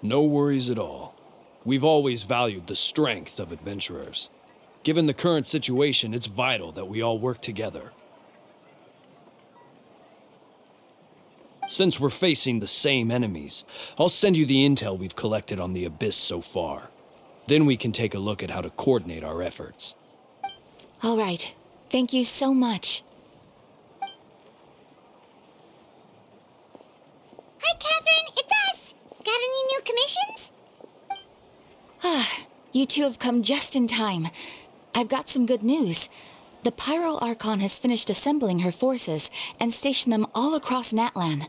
No worries at all. We've always valued the strength of adventurers. Given the current situation, it's vital that we all work together. Since we're facing the same enemies, I'll send you the intel we've collected on the Abyss so far. Then we can take a look at how to coordinate our efforts. All right. Thank you so much. Hi, Catherine. It's us. Got any new commissions? You two have come just in time. I've got some good news. The Pyro Archon has finished assembling her forces and stationed them all across Natlan.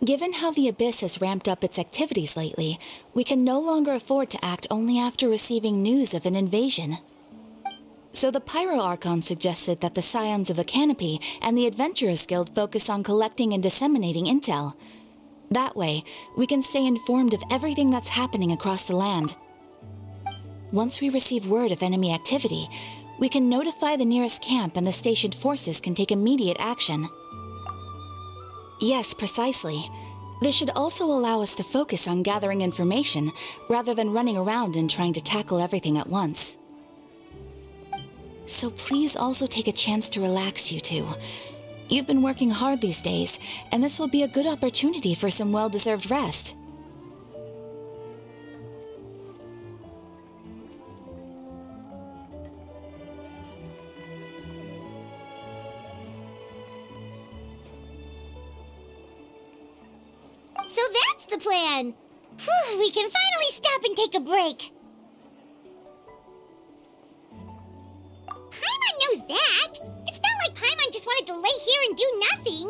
Given how the Abyss has ramped up its activities lately, we can no longer afford to act only after receiving news of an invasion. So the Pyro Archon suggested that the Scions of the Canopy and the Adventurers Guild focus on collecting and disseminating intel. That way, we can stay informed of everything that's happening across the land. Once we receive word of enemy activity, we can notify the nearest camp and the stationed forces can take immediate action. Yes, precisely. This should also allow us to focus on gathering information rather than running around and trying to tackle everything at once. So please also take a chance to relax, you two. You've been working hard these days, and this will be a good opportunity for some well-deserved rest. So that's the plan. Whew, we can finally stop and take a break. Paimon knows that. It's not like Paimon just wanted to lay here and do nothing.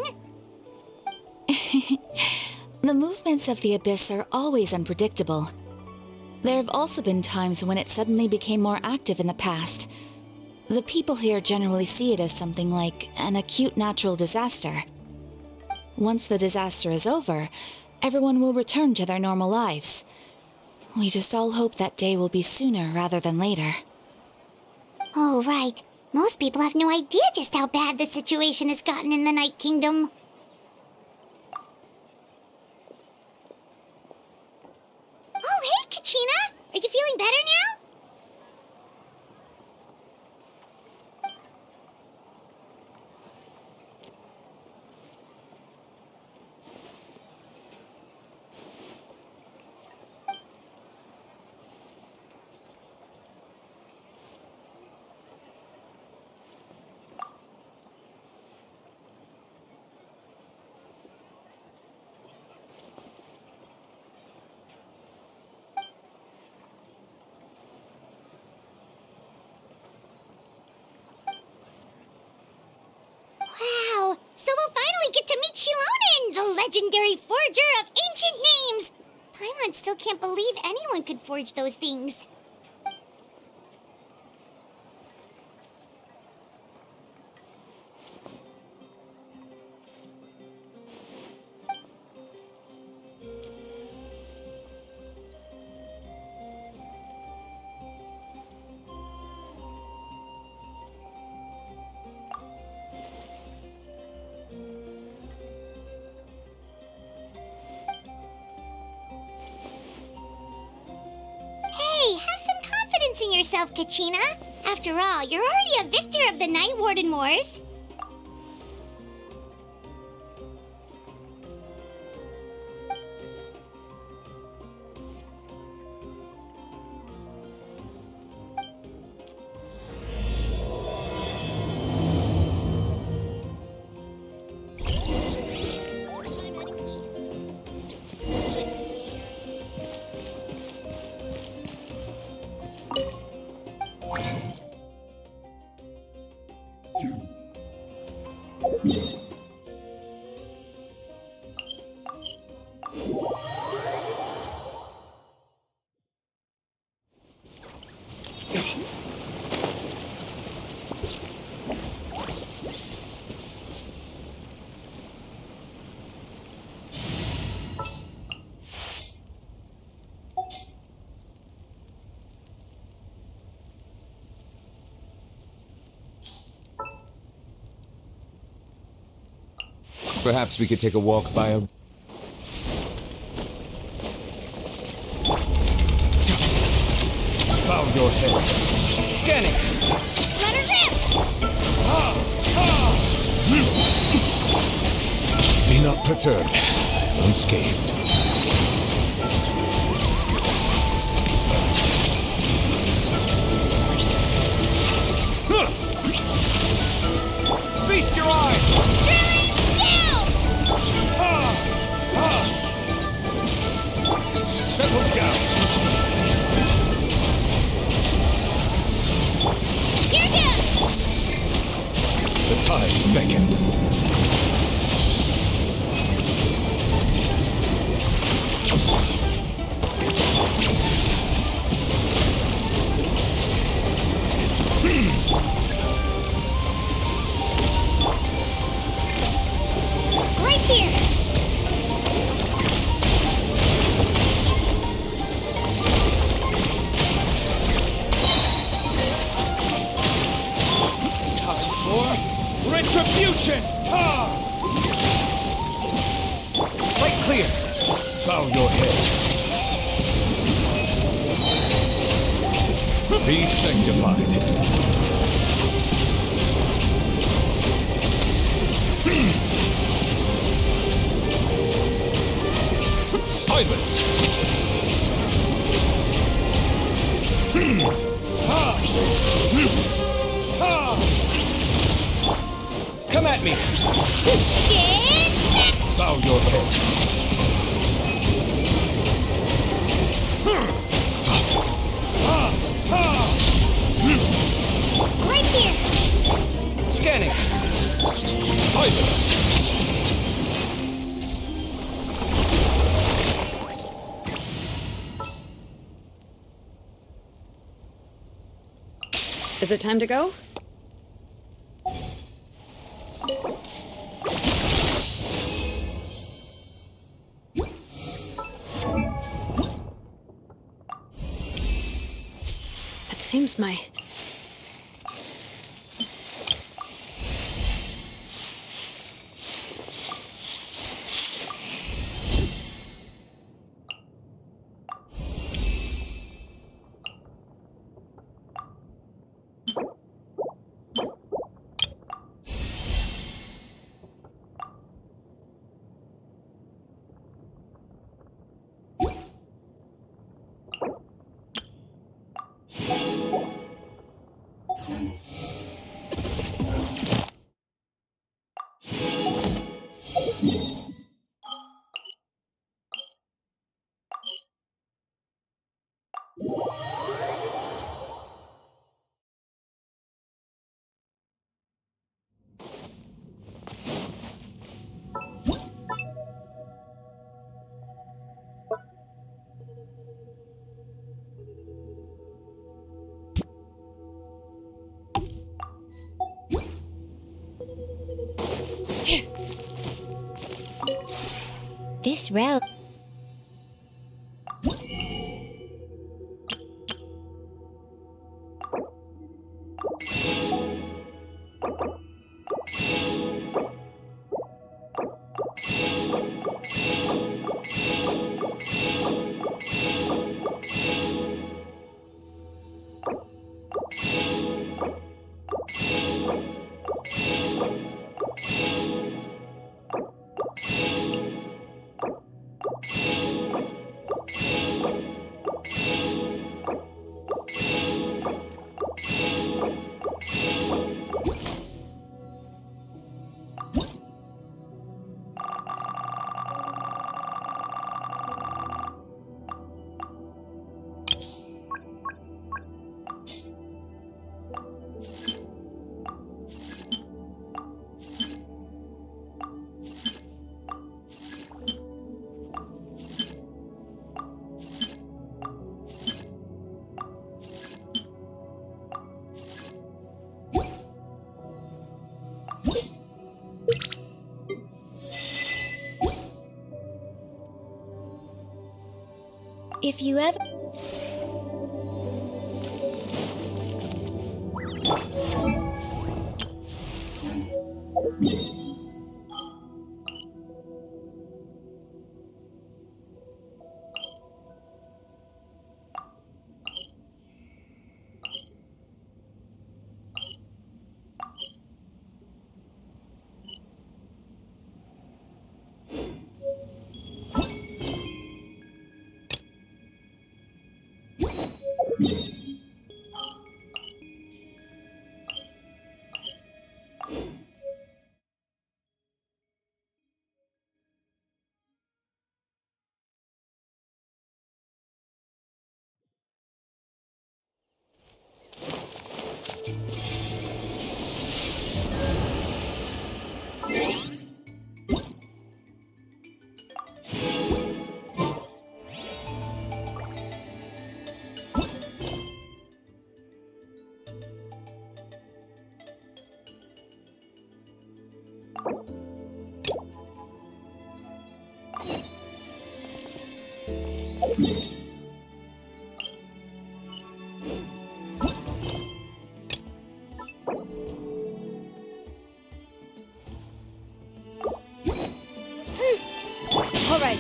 The movements of the Abyss are always unpredictable. There have also been times when it suddenly became more active in the past. The people here generally see it as something like an acute natural disaster. Once the disaster is over, everyone will return to their normal lives. We just all hope that day will be sooner rather than later. Oh, right. Most people have no idea just how bad the situation has gotten in the Night Kingdom. Oh, hey, Kachina! Are you feeling better now? Wow! So we'll finally get to meet Shilonen, the legendary forger of ancient names! Paimon still can't believe anyone could forge those things. Hey, have some confidence in yourself, Kachina. After all, you're already a victor of the Night Warden Wars. Perhaps we could take a walk by a... your head. Scanning. Rudder grip! Be not perturbed. Unscathed. Feast your eyes! Drilling down! Settle down. Here goes! The tides beckon. Right here! Time for retribution! Sight clear! Bow your head. Be sanctified. Silence! Come at me! Get Bow your head. right here! Scanning! Silence! Is it time to go? It seems my... This route. If you ever... All right.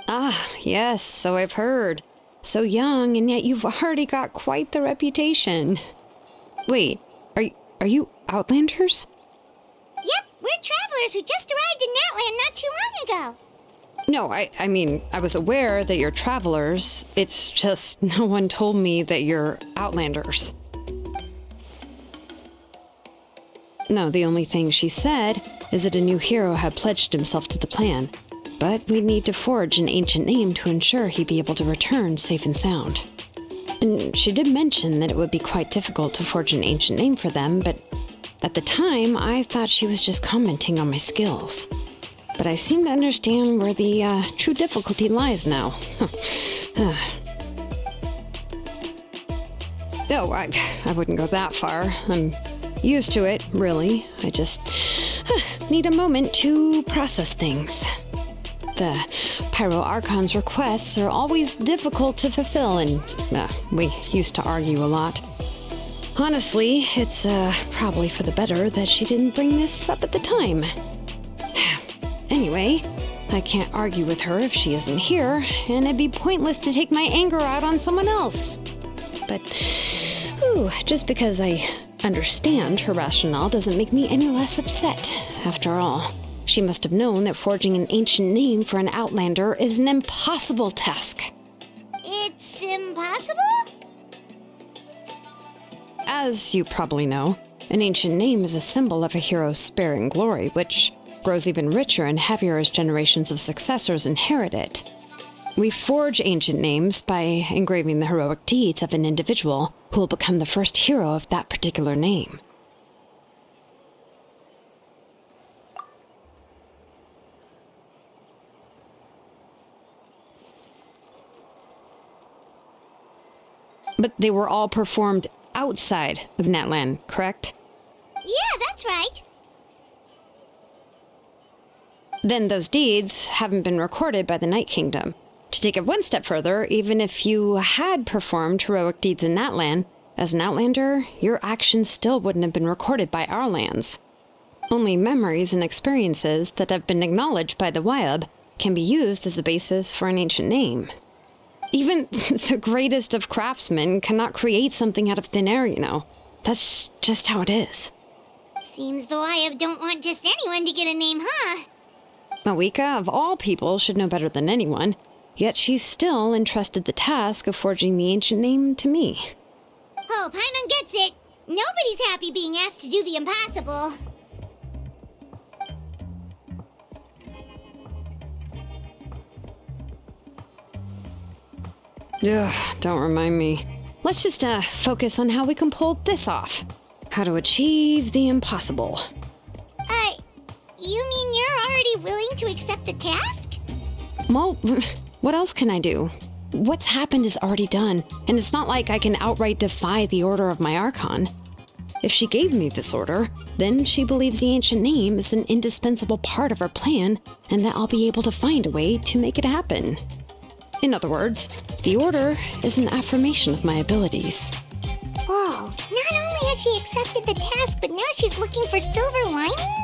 Ah, yes, so I've heard. So young, and yet you've already got quite the reputation. Wait, are you Outlanders? Yep, we're travelers who just arrived in Natland not too long ago. No, I mean, I was aware that you're travelers. It's just no one told me that you're Outlanders. No, the only thing she said is that a new hero had pledged himself to the plan. But we'd need to forge an ancient name to ensure he'd be able to return safe and sound. And she did mention that it would be quite difficult to forge an ancient name for them, but at the time, I thought she was just commenting on my skills. But I seem to understand where the true difficulty lies now. Oh, I wouldn't go that far. I'm used to it, really. I just need a moment to process things. The Pyro Archon's requests are always difficult to fulfill, and we used to argue a lot. Honestly, it's probably for the better that she didn't bring this up at the time. Anyway, I can't argue with her if she isn't here, and it'd be pointless to take my anger out on someone else. But, just because I understand her rationale doesn't make me any less upset. After all, she must have known that forging an ancient name for an outlander is an impossible task. It's impossible? As you probably know, an ancient name is a symbol of a hero's sparing glory, which grows even richer and heavier as generations of successors inherit it. We forge ancient names by engraving the heroic deeds of an individual who will become the first hero of that particular name. But they were all performed outside of Natlan, correct? Yeah, that's right. Then those deeds haven't been recorded by the Night Kingdom. To take it one step further, even if you had performed heroic deeds in Natlan, as an outlander, your actions still wouldn't have been recorded by our lands. Only memories and experiences that have been acknowledged by the Wyab can be used as a basis for an ancient name. Even the greatest of craftsmen cannot create something out of thin air, you know. That's just how it is. Seems the Wyab don't want just anyone to get a name, huh? Mawika, of all people, should know better than anyone, yet she's still entrusted the task of forging the ancient name to me. Oh, Paimon gets it. Nobody's happy being asked to do the impossible. Ugh, don't remind me. Let's just focus on how we can pull this off. How to achieve the impossible. You mean you're already willing to accept the task? Well, what else can I do? What's happened is already done, and it's not like I can outright defy the order of my Archon. If she gave me this order, then she believes the ancient name is an indispensable part of her plan, and that I'll be able to find a way to make it happen. In other words, the order is an affirmation of my abilities. Whoa, not only has she accepted the task, but now she's looking for silver linings?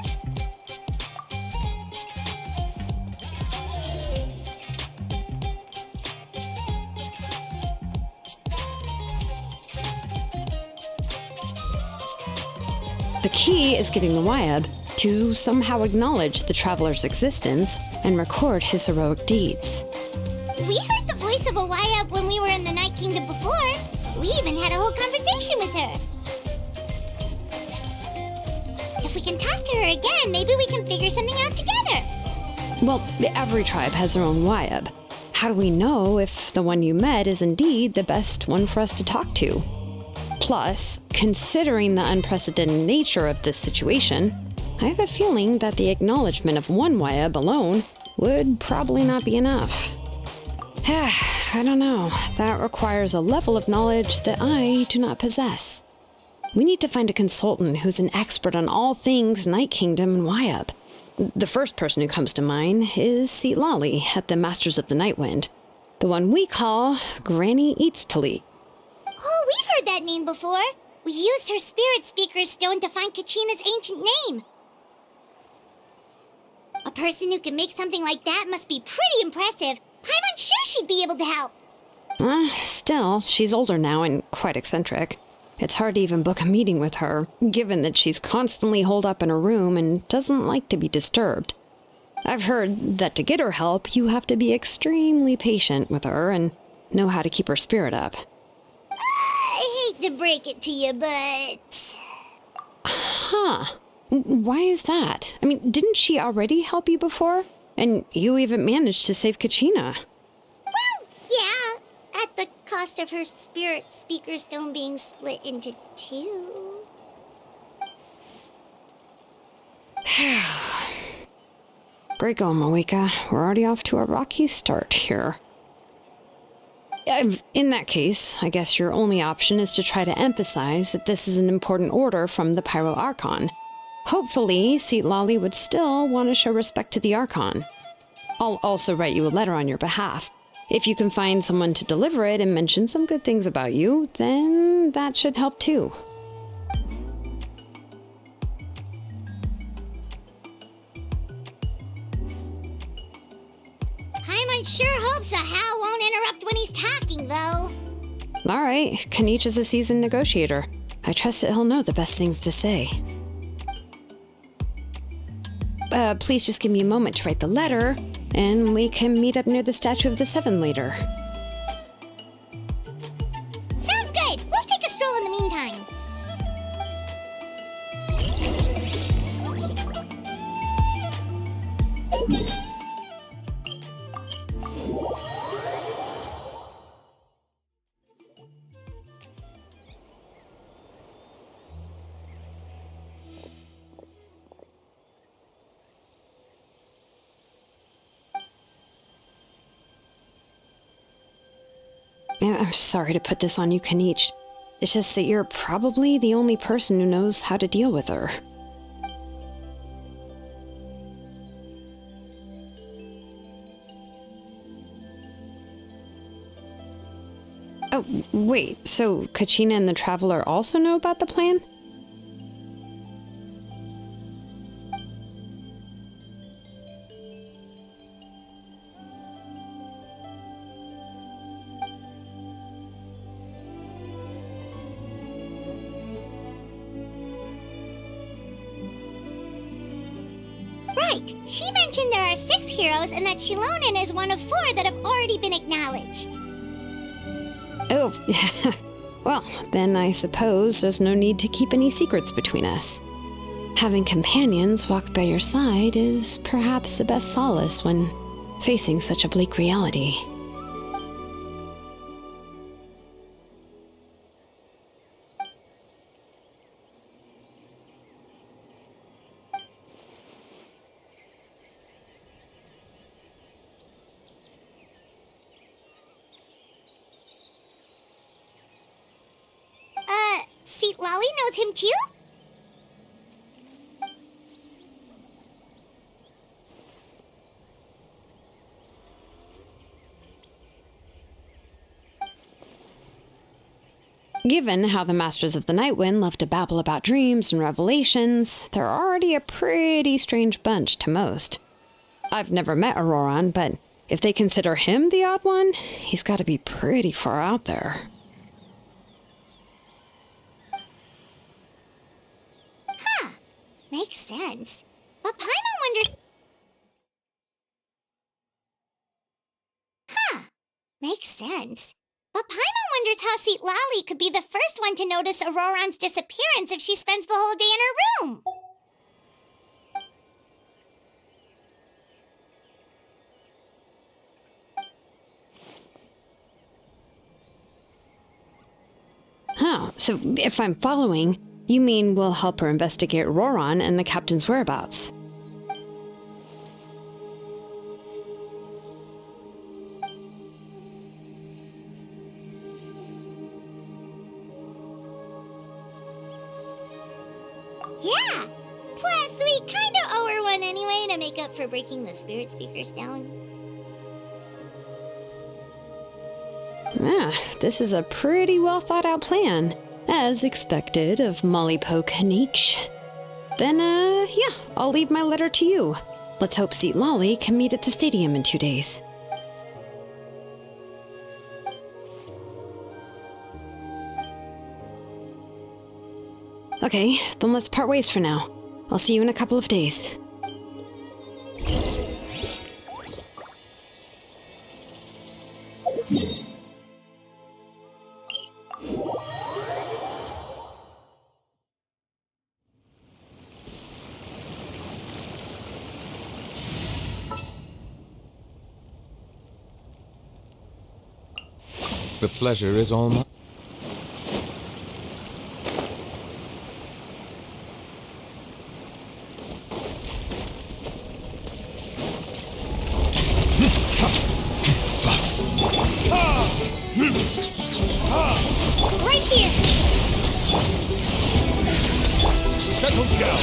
The key is getting the Wyab to somehow acknowledge the traveler's existence and record his heroic deeds. We heard the voice of a Wyab when we were in the Night Kingdom before. We even had a whole conversation with her. If we can talk to her again, maybe we can figure something out together. Well, every tribe has their own Wyab. How do we know if the one you met is indeed the best one for us to talk to? Plus, considering the unprecedented nature of this situation, I have a feeling that the acknowledgement of one Wyab alone would probably not be enough. I don't know. That requires a level of knowledge that I do not possess. We need to find a consultant who's an expert on all things Night Kingdom and Wyab. The first person who comes to mind is Seatlali at the Masters of the Nightwind, the one we call Granny Eatstali. Oh, we've heard that name before. We used her spirit speaker stone to find Kachina's ancient name. A person who can make something like that must be pretty impressive. I'm unsure she'd be able to help. Still, she's older now and quite eccentric. It's hard to even book a meeting with her, given that she's constantly holed up in her room and doesn't like to be disturbed. I've heard that to get her help, you have to be extremely patient with her and know how to keep her spirit up. I hate to break it to you, but... Huh. Why is that? I mean, didn't she already help you before? And you even managed to save Kachina. Well, yeah, at the cost of her spirit speaker stone being split into two. Great going, Mawika. We're already off to a rocky start here. In that case, I guess your only option is to try to emphasize that this is an important order from the Pyro Archon. Hopefully, Seatlali would still want to show respect to the Archon. I'll also write you a letter on your behalf. If you can find someone to deliver it and mention some good things about you, then that should help too. sure hope Sahao won't interrupt when he's talking, though. All right, Kanich is a seasoned negotiator. I trust that he'll know the best things to say. Please just give me a moment to write the letter, and we can meet up near the Statue of the Seven later. Sounds good. We'll take a stroll in the meantime. Yeah, I'm sorry to put this on you, Kanich. It's just that you're probably the only person who knows how to deal with her. Oh, wait, so Kachina and the Traveler also know about the plan? Right. She mentioned there are 6 heroes and that Shilonen is one of 4 that have already been acknowledged. Oh, well, then I suppose there's no need to keep any secrets between us. Having companions walk by your side is perhaps the best solace when facing such a bleak reality. See, Lolly knows him too? Given how the Masters of the Nightwind love to babble about dreams and revelations, they're already a pretty strange bunch to most. I've never met Auroran, but if they consider him the odd one, he's got to be pretty far out there. Makes sense. But Paimon wonders... Makes sense. But Paimon wonders how Seat Lally could be the first one to notice Auroran's disappearance if she spends the whole day in her room. Huh, so if I'm following, you mean we'll help her investigate Auroran and the captain's whereabouts? Yeah! Plus, we kinda owe her one anyway to make up for breaking the spirit speakers down. Ah, this is a pretty well thought out plan, as expected of Mollypo Kanich. Then, yeah, I'll leave my letter to you. Let's hope Seat Lolly can meet at the stadium in 2 days. Okay, then let's part ways for now. I'll see you in a couple of days. The pleasure is all mine. Right here! Settle down!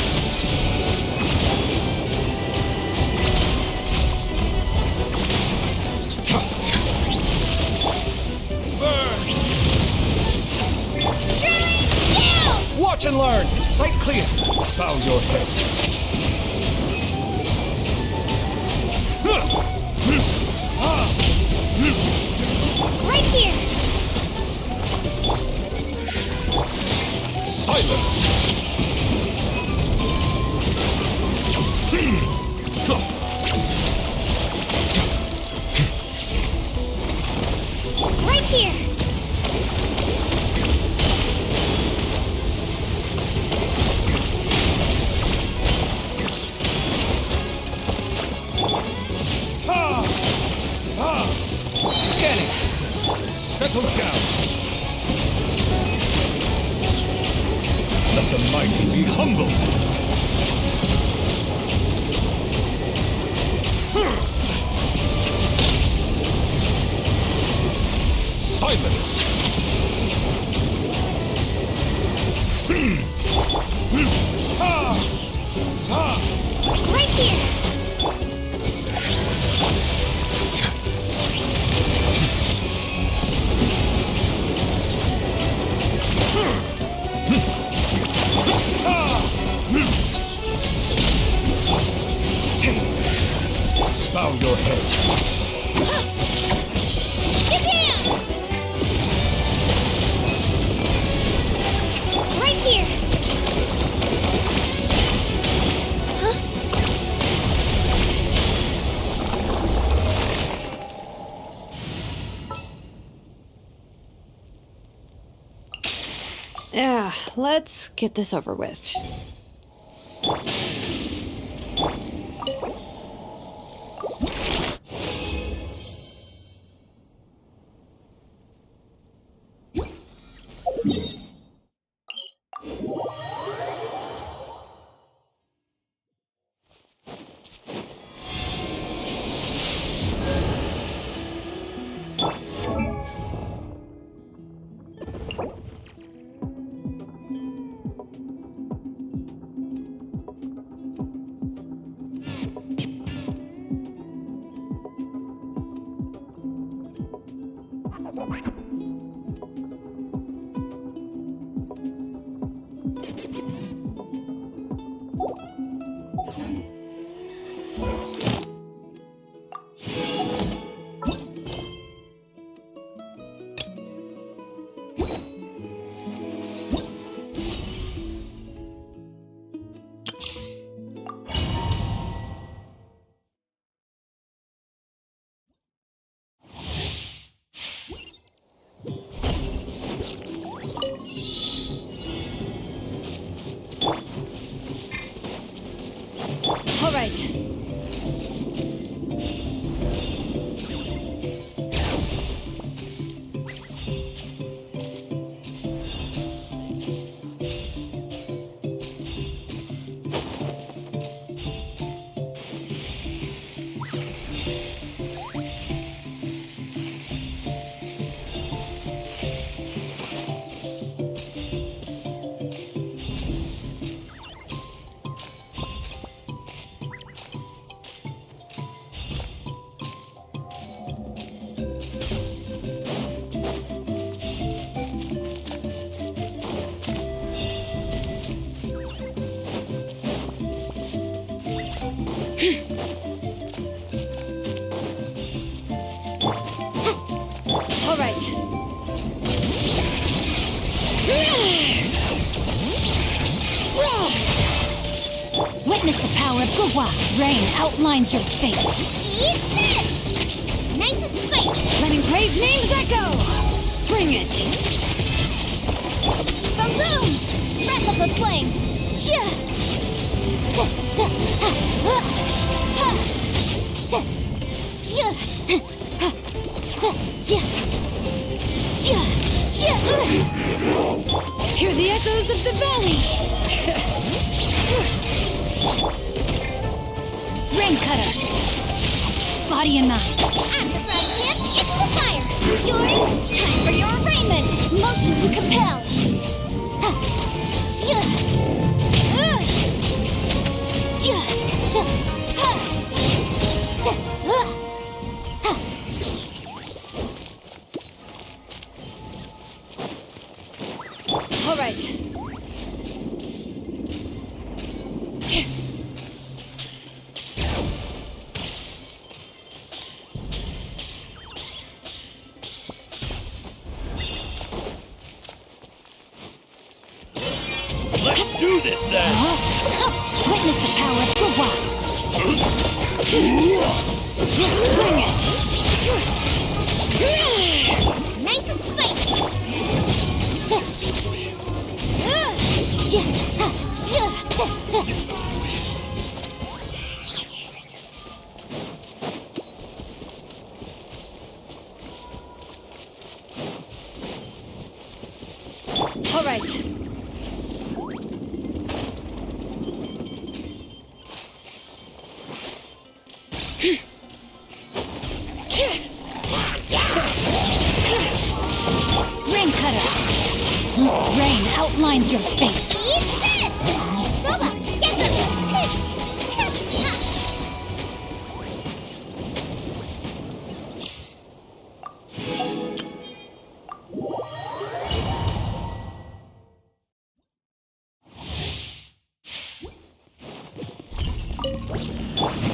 Watch and learn! Sight clear! Bow your head. Settle down. Let the mighty be humbled. Silence! Right here! Bow your head. Get down! Right here! Yeah, let's get this over with. All right. All right. Witness the power of Gua. Rain outlines your fate. Eat this! Nice and spicy. Let engraved names echo. Bring it! Balloon! Breath of the flame! Chia! Ta, ta, ha, ha, ha. Ta, chia, ha, ta, chia. Chia, chia. Hear the echoes of the valley. Rain cutter! Body and mind. I'm the front whip, it's the fire! Time for your arraignment! Motion to compel! Ha! Sia! Jia! Ta! Ha! Ta! Ha! All right. Let's do this then! Witness the power of Gua! Bring it. Nice and spicy! Ta! Jia! Ha! Sia! Ta! Ta! Rain cutter. Rain outlines your face. Eat this! Boba, get them!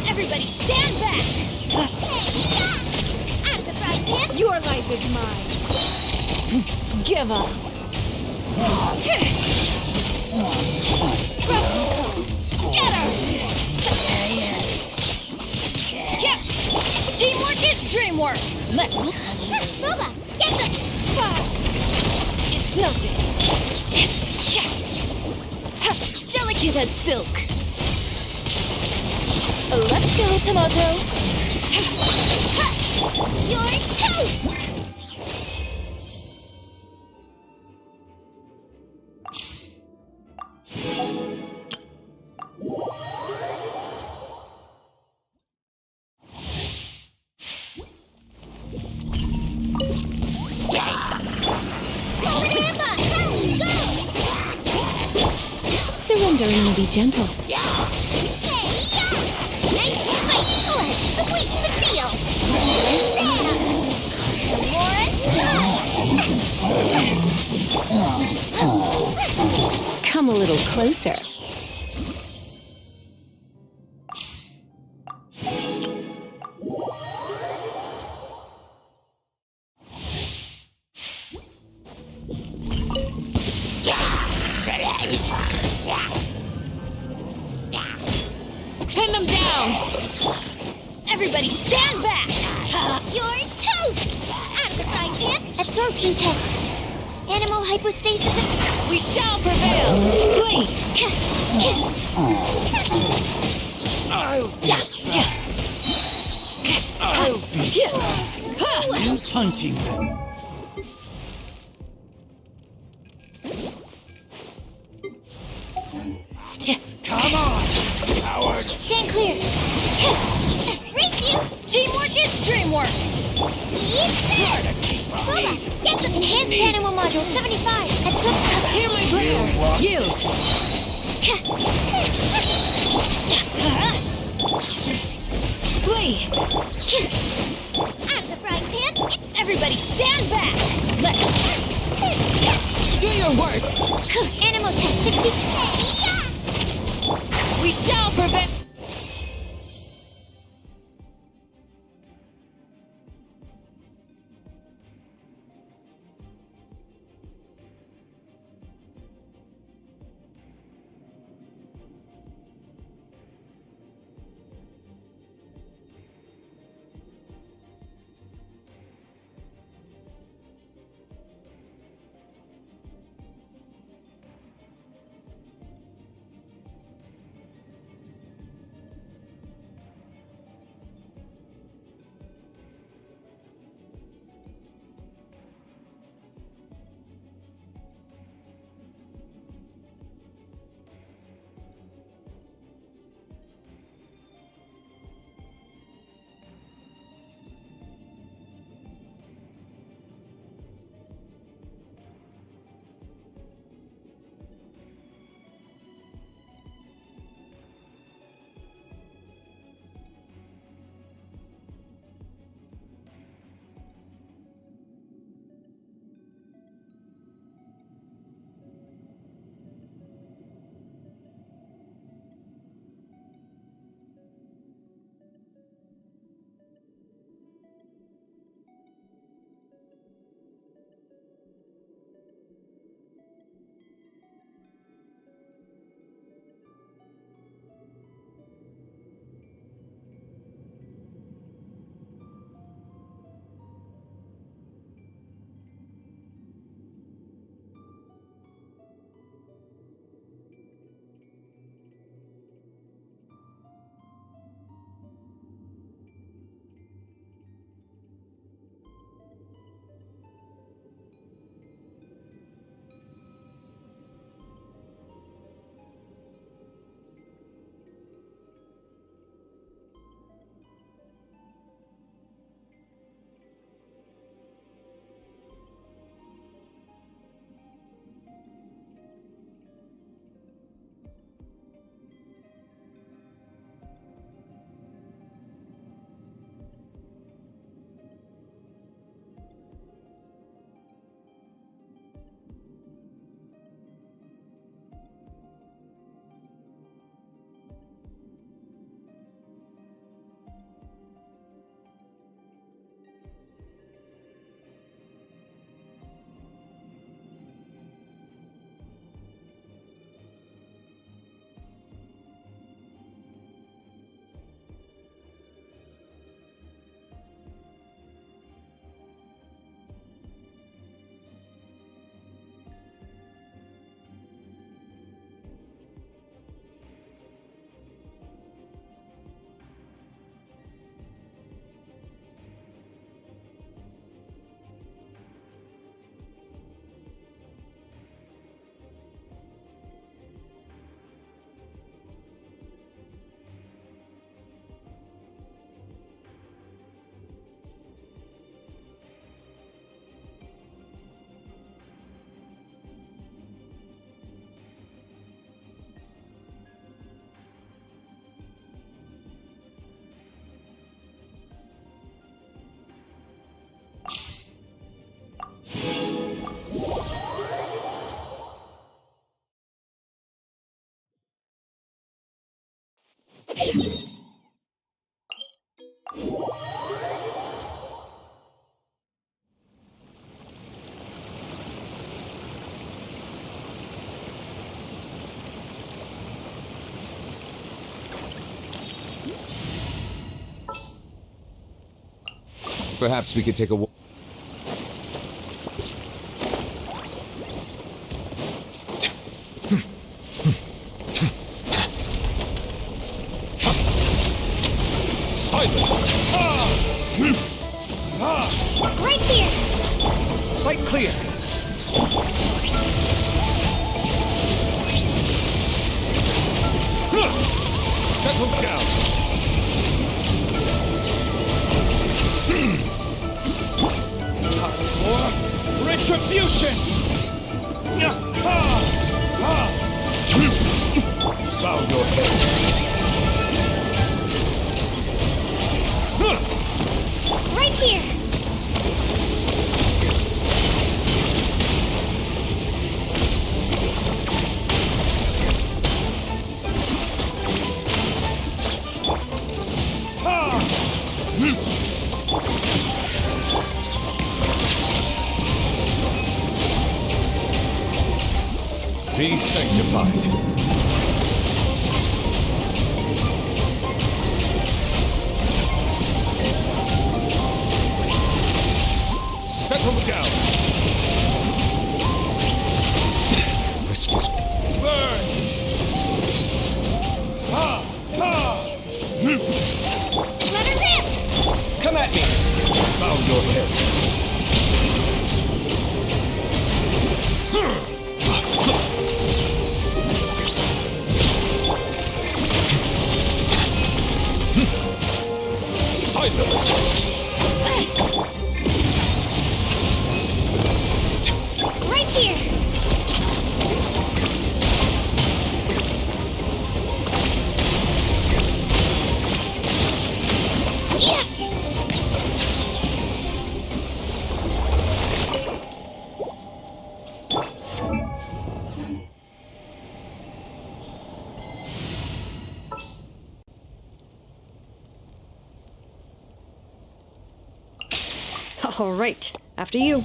Everybody stand back! Out of the frying pan! Your life is mine. Give up. Scatter! Yep! Teamwork is dreamwork! Let's... Boba, get them! It's nothing. Delicate as silk! Let's go, Tomato! You're toast! Surrender and be gentle. Nice and spicy! Let's sweeten the deal! Come a little closer. Pin them down. Everybody stand back! You're toast! Out of the frying pan! Absorption test! Animal hypostasis... We shall prevail. Flee. You punching them. Come on, coward. Stand clear! Race you! Teamwork is dreamwork! Boba, get them! Enhanced animal module 75! Hear my prayer. Use. Flee. Out of the frying pan! Everybody stand back! Let's... Do your worst. Animal test 60... We shall prevail. Perhaps we could take a walk. Silence! Right here! Sight clear! Settle down! Time for retribution! Bow your head! Right here! Be sanctified. Settle down. Risk is burn. Let her rip! Come at me. Bow your head. Silence. Right here! Yeah! All right, after you.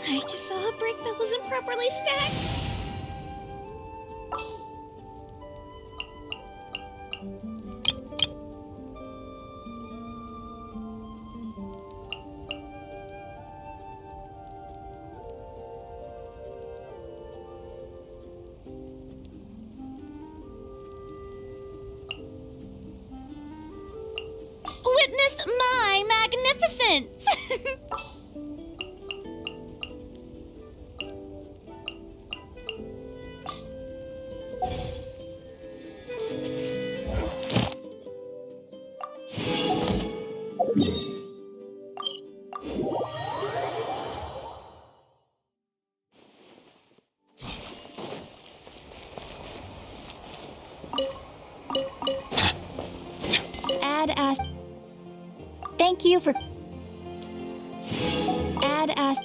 I just saw a brick that wasn't properly stacked. Witness my magnificence! Add as. Thank you for. Add as.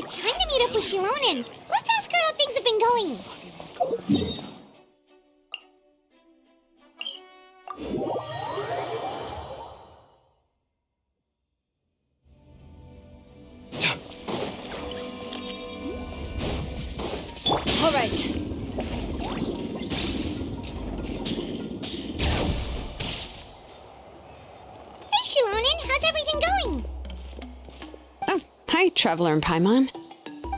it's time to meet up with Shilonen. Let's ask her how things have been going. All right. Hey, Shilonen, how's everything going? Oh, hi, Traveler and Paimon.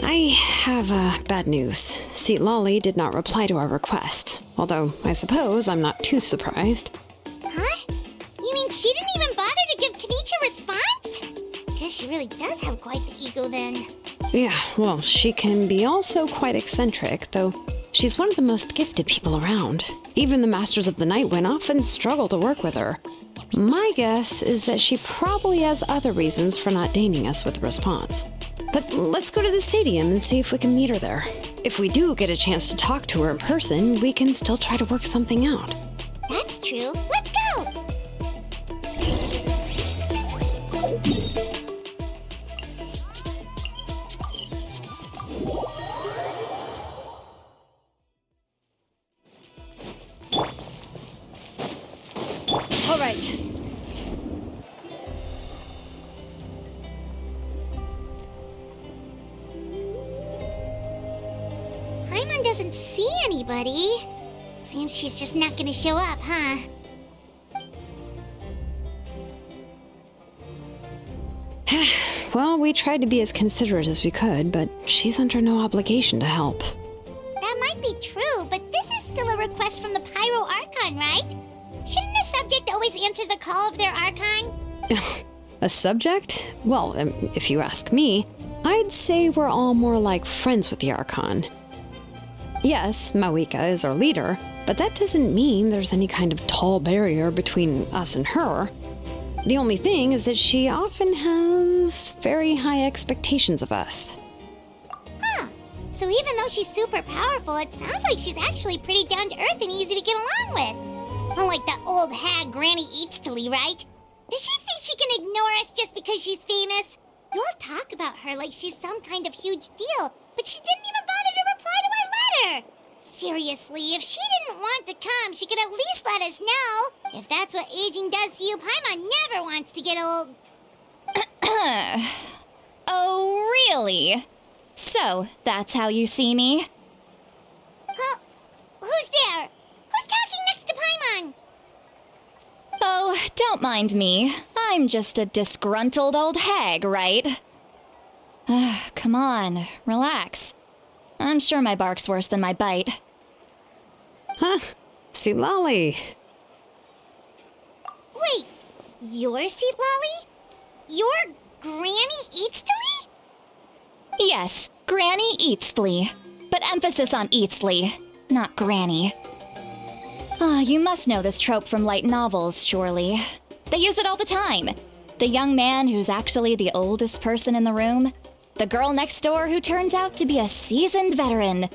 I have bad news. Seat Lolly did not reply to our request, although I suppose I'm not too surprised. Huh? You mean she didn't even bother to give Kenichi a response? Guess she really does have quite the ego then. Yeah, well, she can be also quite eccentric, though she's one of the most gifted people around. Even the Masters of the Night Wind often struggle to work with her. My guess is that she probably has other reasons for not deigning us with a response. But let's go to the stadium and see if we can meet her there. If we do get a chance to talk to her in person, we can still try to work something out. That's true. Let's go! All right. Paimon doesn't see anybody. Seems she's just not gonna show up, huh? Well, we tried to be as considerate as we could, but she's under no obligation to help. That might be true, but this is still a request from the Pyro Archon, right? Shouldn't the subject always answer the call of their Archon? A subject? Well, if you ask me, I'd say we're all more like friends with the Archon. Yes, Mawika is our leader, but that doesn't mean there's any kind of tall barrier between us and her. The only thing is that she often has very high expectations of us. Huh. So even though she's super powerful, it sounds like she's actually pretty down to earth and easy to get along with. Unlike that old hag Granny Eatstily, right? Does she think she can ignore us just because she's famous? You all talk about her like she's some kind of huge deal, but she didn't even bother to reply to our letter! Seriously, if she didn't want to come, she could at least let us know. If that's what aging does to you, Paimon never wants to get old. Oh, really? So, that's how you see me? Huh? Who's there? Who's talking next to Paimon? Oh, don't mind me. I'm just a disgruntled old hag, right? Come on, relax. I'm sure my bark's worse than my bite. Huh? Seat Lolly. Wait, your Seat Lolly? Your Granny Eatstily? Yes, Granny Eatsley. But emphasis on Eatsley, not Granny. You must know this trope from light novels, surely. They use it all the time. The young man who's actually the oldest person in the room. The girl next door who turns out to be a seasoned veteran.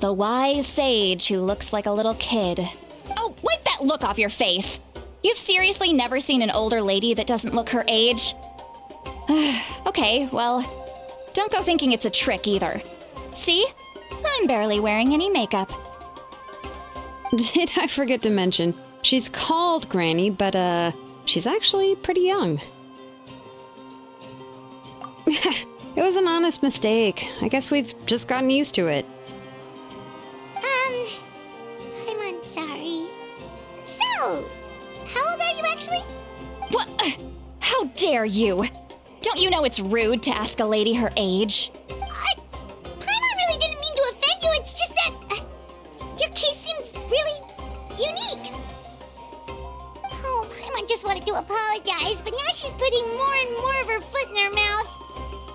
The wise sage who looks like a little kid. Oh, wipe that look off your face! You've seriously never seen an older lady that doesn't look her age? Okay, well, don't go thinking it's a trick either. See? I'm barely wearing any makeup. Did I forget to mention, she's called Granny, but she's actually pretty young. It was an honest mistake. I guess we've just gotten used to it. I'm sorry. So, how old are you actually? What? How dare you? Don't you know it's rude to ask a lady her age? Paimon really didn't mean to offend you, it's just that your case seems really unique. Oh, Paimon just wanted to apologize, but now she's putting more and more of her foot in her mouth.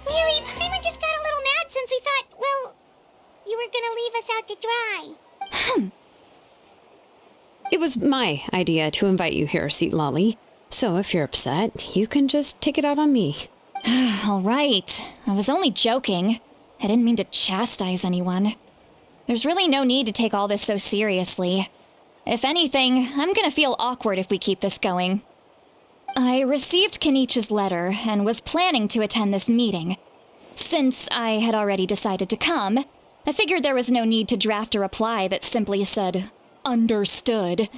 Really, Paimon just got a little mad since we thought, well, you were gonna leave us out to dry. It was my idea to invite you here, Seat Lolly. So if you're upset, you can just take it out on me. All right. I was only joking. I didn't mean to chastise anyone. There's really no need to take all this so seriously. If anything, I'm gonna feel awkward if we keep this going. I received Kenichi's letter and was planning to attend this meeting. Since I had already decided to come, I figured there was no need to draft a reply that simply said, "Understood."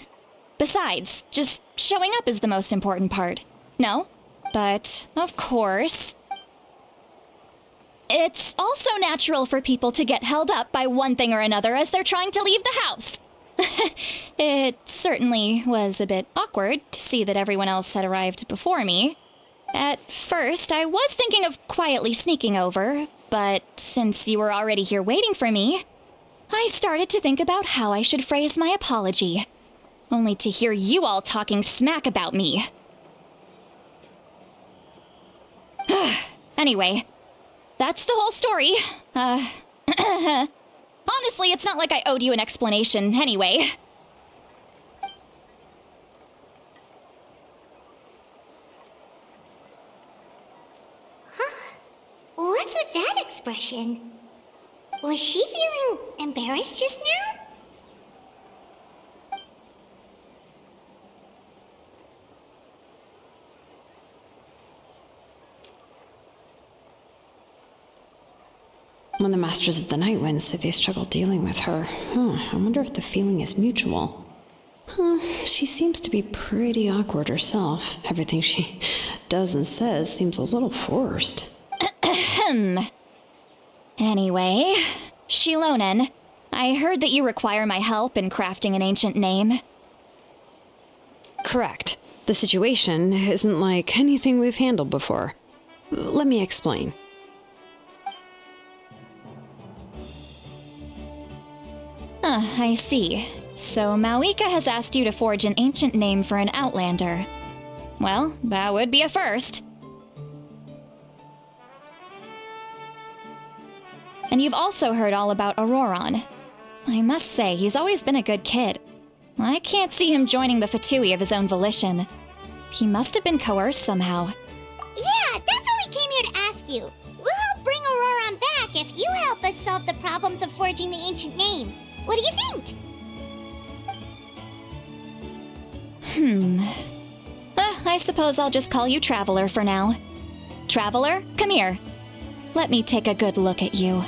Besides, just showing up is the most important part. No? But, of course, it's also natural for people to get held up by one thing or another as they're trying to leave the house. It certainly was a bit awkward to see that everyone else had arrived before me. At first, I was thinking of quietly sneaking over, but since you were already here waiting for me, I started to think about how I should phrase my apology, only to hear you all talking smack about me. Anyway, that's the whole story. Honestly, it's not like I owed you an explanation anyway. What's with that expression? Was she feeling embarrassed just now? When the Masters of the Night Wind said they struggle dealing with her, I wonder if the feeling is mutual. She seems to be pretty awkward herself. Everything she does and says seems a little forced. Anyway, Shilonen, I heard that you require my help in crafting an ancient name. Correct. The situation isn't like anything we've handled before. Let me explain. I see. So Mawika has asked you to forge an ancient name for an Outlander. Well, that would be a first. And you've also heard all about Auroron. I must say, he's always been a good kid. I can't see him joining the Fatui of his own volition. He must have been coerced somehow. Yeah, that's what we came here to ask you. We'll help bring Auroron back if you help us solve the problems of forging the ancient name. What do you think? I suppose I'll just call you Traveler for now. Traveler, come here. Let me take a good look at you.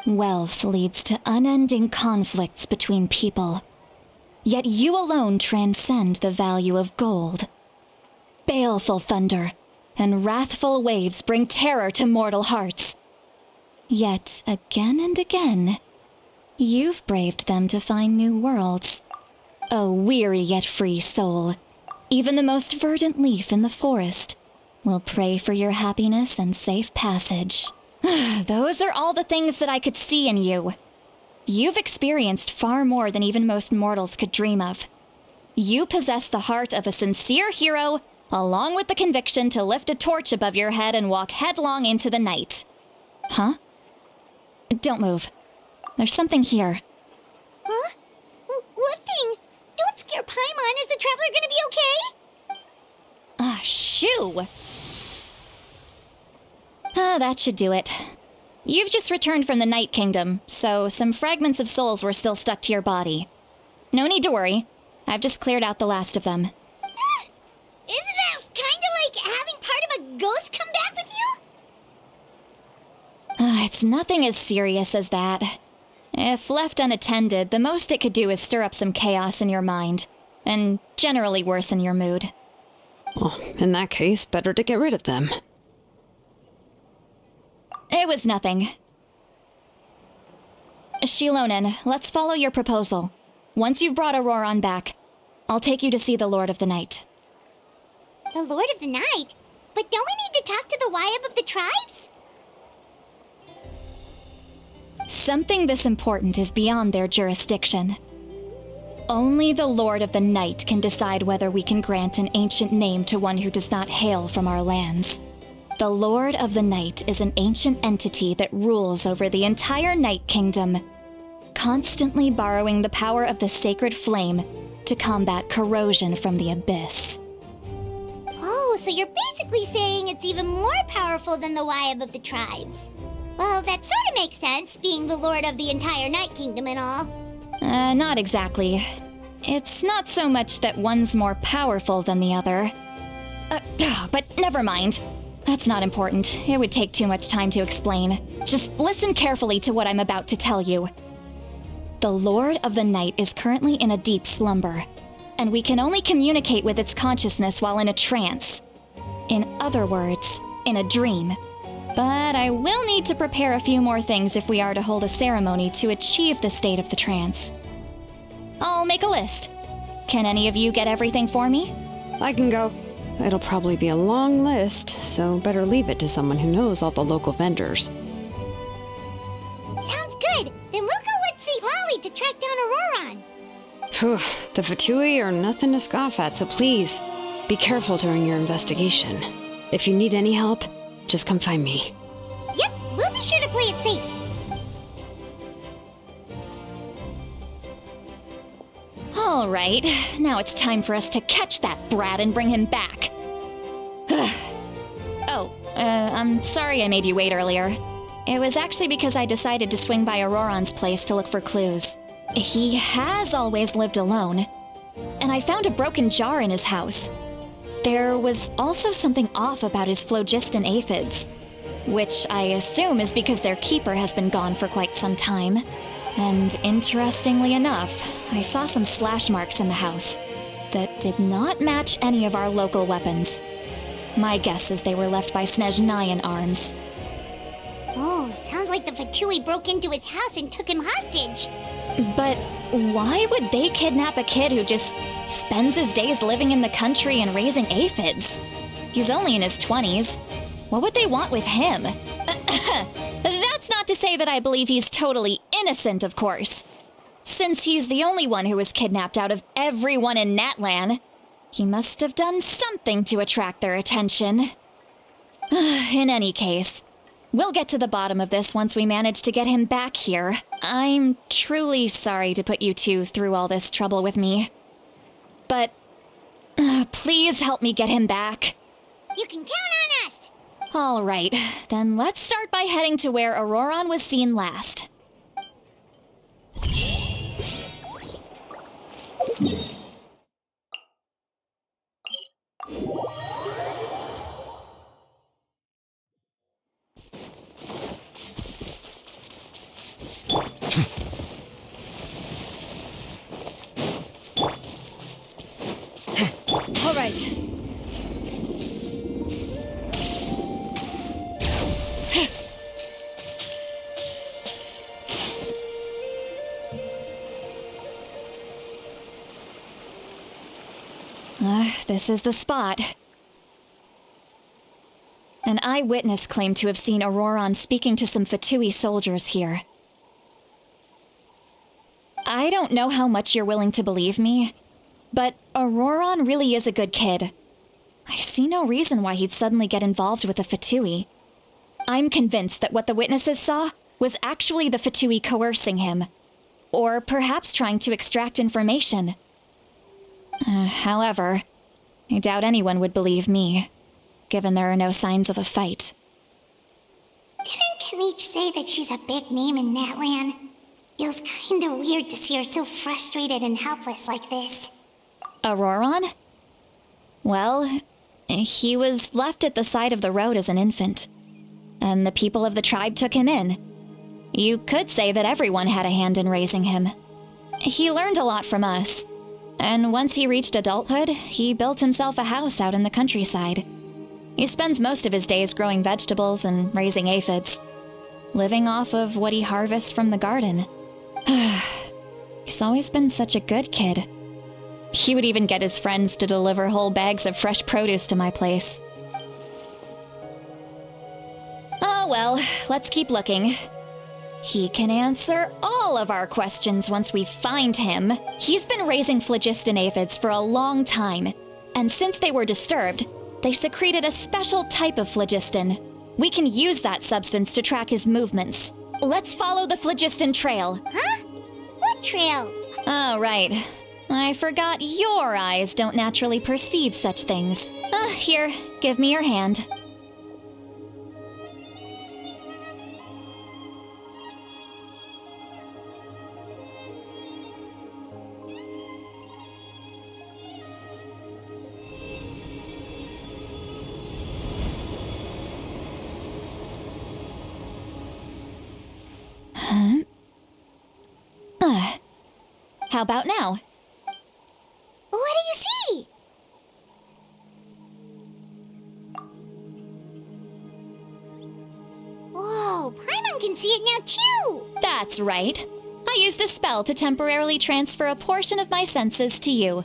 Wealth leads to unending conflicts between people. Yet you alone transcend the value of gold. Baleful thunder and wrathful waves bring terror to mortal hearts. Yet again and again, you've braved them to find new worlds. O weary yet free soul, even the most verdant leaf in the forest will pray for your happiness and safe passage. Those are all the things that I could see in you. You've experienced far more than even most mortals could dream of. You possess the heart of a sincere hero, along with the conviction to lift a torch above your head and walk headlong into the night. Huh? Don't move. There's something here. Huh? What thing? Don't scare Paimon. Is the Traveler gonna be okay? Shoo! That should do it. You've just returned from the Night Kingdom, so some fragments of souls were still stuck to your body. No need to worry. I've just cleared out the last of them. Isn't that kinda like having part of a ghost come back with you? It's nothing as serious as that. If left unattended, the most it could do is stir up some chaos in your mind, and generally worsen your mood. Well, in that case, better to get rid of them. It was nothing. Shilonen, let's follow your proposal. Once you've brought Auroron back, I'll take you to see the Lord of the Night. The Lord of the Night? But don't we need to talk to the Wyab of the tribes? Something this important is beyond their jurisdiction. Only the Lord of the Night can decide whether we can grant an ancient name to one who does not hail from our lands. The Lord of the Night is an ancient entity that rules over the entire Night Kingdom, constantly borrowing the power of the sacred flame to combat corrosion from the abyss. Oh, So you're basically saying it's even more powerful than the Wyab of the tribes. Well, that sort of makes sense, being the lord of the entire Night Kingdom and all. Not exactly. It's not so much that one's more powerful than the other. But never mind. That's not important. It would take too much time to explain. Just listen carefully to what I'm about to tell you. The Lord of the Night is currently in a deep slumber, and we can only communicate with its consciousness while in a trance. In other words, in a dream. But I will need to prepare a few more things if we are to hold a ceremony to achieve the state of the trance. I'll make a list. Can any of you get everything for me? I can go. It'll probably be a long list, so better leave it to someone who knows all the local vendors. Sounds good. Then we'll go with St. Lolly to track down Auroron. Phew, the Fatui are nothing to scoff at, so please, be careful during your investigation. If you need any help, just come find me. Yep, we'll be sure to play it safe. All right, now it's time for us to catch that brat and bring him back. I'm sorry I made you wait earlier. It was actually because I decided to swing by Auroron's place to look for clues. He has always lived alone, and I found a broken jar in his house. There was also something off about his phlogiston aphids, which I assume is because their keeper has been gone for quite some time. And interestingly enough, I saw some slash marks in the house that did not match any of our local weapons. My guess is they were left by Snezhnayan arms. Oh, sounds like the Fatui broke into his house and took him hostage. But why would they kidnap a kid who just spends his days living in the country and raising aphids? He's only in his 20s. What would they want with him? That's not to say that I believe he's totally innocent, of course. Since he's the only one who was kidnapped out of everyone in Natlan, he must have done something to attract their attention. In any case, we'll get to the bottom of this once we manage to get him back here. I'm truly sorry to put you two through all this trouble with me. But please help me get him back. You can count on us! All right, then let's start by heading to where Auroron was seen last. All right. This is the spot. An eyewitness claimed to have seen Auroron speaking to some Fatui soldiers here. I don't know how much you're willing to believe me, but Auroron really is a good kid. I see no reason why he'd suddenly get involved with a Fatui. I'm convinced that what the witnesses saw was actually the Fatui coercing him, or perhaps trying to extract information. However, I doubt anyone would believe me, given there are no signs of a fight. Didn't Kanich say that she's a big name in Natlan? Feels kinda weird to see her so frustrated and helpless like this. Auroron? Well, he was left at the side of the road as an infant, and the people of the tribe took him in. You could say that everyone had a hand in raising him. He learned a lot from us, and once he reached adulthood, he built himself a house out in the countryside. He spends most of his days growing vegetables and raising aphids, living off of what he harvests from the garden. He's always been such a good kid. He would even get his friends to deliver whole bags of fresh produce to my place. Oh well, let's keep looking. He can answer all of our questions once we find him. He's been raising phlogiston aphids for a long time, and since they were disturbed, they secreted a special type of phlogiston. We can use that substance to track his movements. Let's follow the phlogiston trail. Huh? What trail? Oh, right. I forgot your eyes don't naturally perceive such things. Here, give me your hand. How about now? What do you see? Whoa, Paimon can see it now too! That's right. I used a spell to temporarily transfer a portion of my senses to you.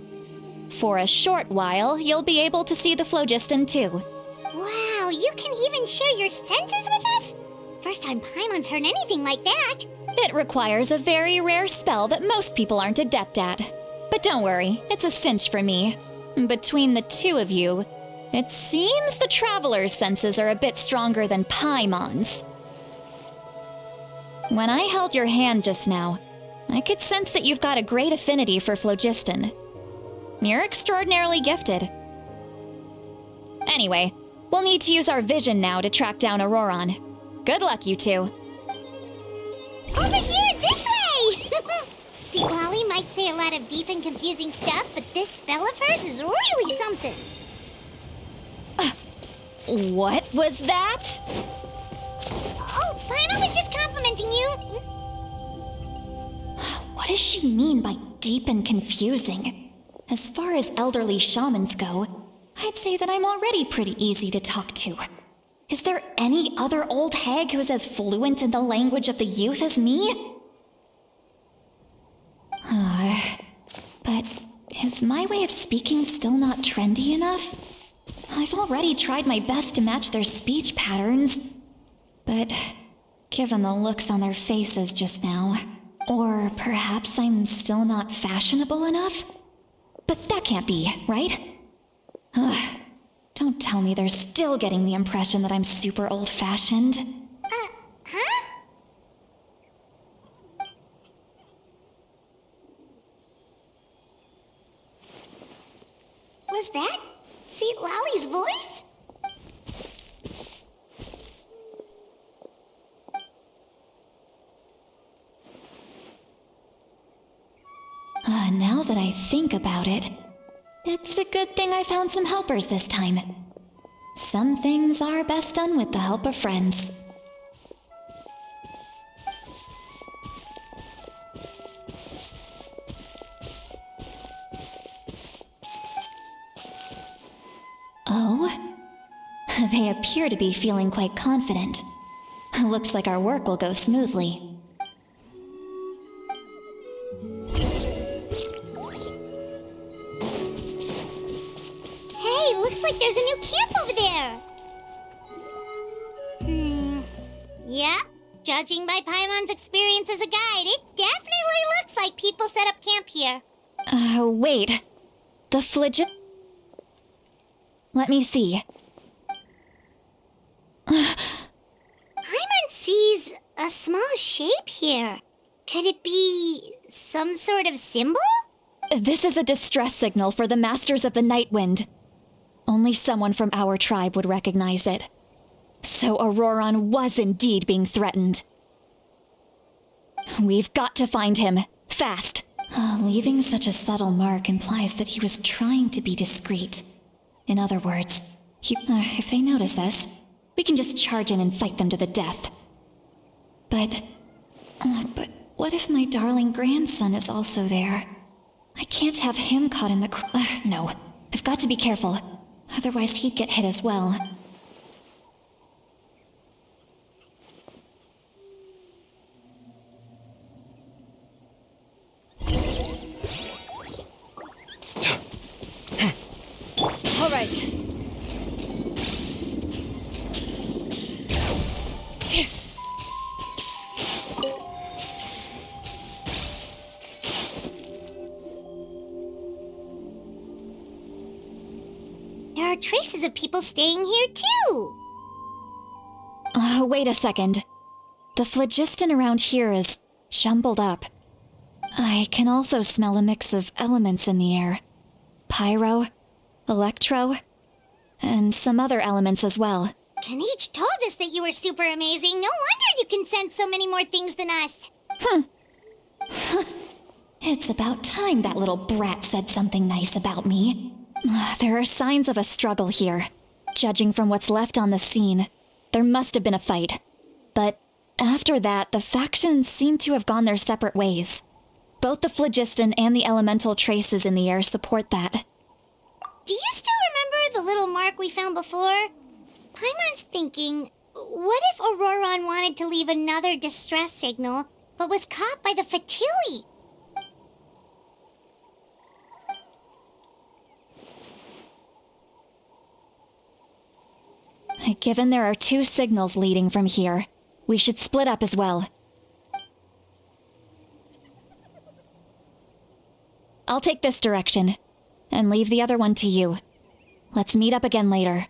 For a short while, you'll be able to see the phlogiston too. Wow, you can even share your senses with us? First time Paimon's heard anything like that. It requires a very rare spell that most people aren't adept at. But don't worry, it's a cinch for me. Between the two of you, it seems the Traveler's senses are a bit stronger than Paimon's. When I held your hand just now, I could sense that you've got a great affinity for phlogiston. You're extraordinarily gifted. Anyway, we'll need to use our vision now to track down Auroron. Good luck, you two. Over here, this way! See, Lolly might say a lot of deep and confusing stuff, but this spell of hers is really something. What was that? Oh, Paimon was just complimenting you. What does she mean by deep and confusing? As far as elderly shamans go, I'd say that I'm already pretty easy to talk to. Is there any other old hag who's as fluent in the language of the youth as me? But is my way of speaking still not trendy enough? I've already tried my best to match their speech patterns. But given the looks on their faces just now, or perhaps I'm still not fashionable enough? But that can't be, right? Don't tell me they're still getting the impression that I'm super old-fashioned. Huh? Was that St. Lolly's voice? Now that I think about it, it's a good thing I found some helpers this time. Some things are best done with the help of friends. Oh? They appear to be feeling quite confident. Looks like our work will go smoothly. Hey, looks like there's a new camp over there. Yeah, judging by Paimon's experience as a guide, it definitely looks like people set up camp here. Wait. The Phlogiston? Let me see. Paimon sees a small shape here. Could it be some sort of symbol? This is a distress signal for the Masters of the Night Wind. Only someone from our tribe would recognize it. So Auroron was indeed being threatened. We've got to find him. Fast. Leaving such a subtle mark implies that he was trying to be discreet. In other words, if they notice us, we can just charge in and fight them to the death. But what if my darling grandson is also there? I can't have him caught in the no, I've got to be careful. Otherwise he'd get hit as well. All right. There are traces of people staying here too. Wait a second. The phlogiston around here is jumbled up. I can also smell a mix of elements in the air. Pyro, electro, and some other elements as well. Kanich told us that you were super amazing. No wonder you can sense so many more things than us. It's about time that little brat said something nice about me. There are signs of a struggle here. Judging from what's left on the scene, there must have been a fight. But after that, the factions seem to have gone their separate ways. Both the phlogiston and the elemental traces in the air support that. Do you still remember the little mark we found before? Paimon's thinking, what if Auroron wanted to leave another distress signal, but was caught by the Fatui? Given there are 2 signals leading from here, we should split up as well. I'll take this direction, and leave the other one to you. Let's meet up again later.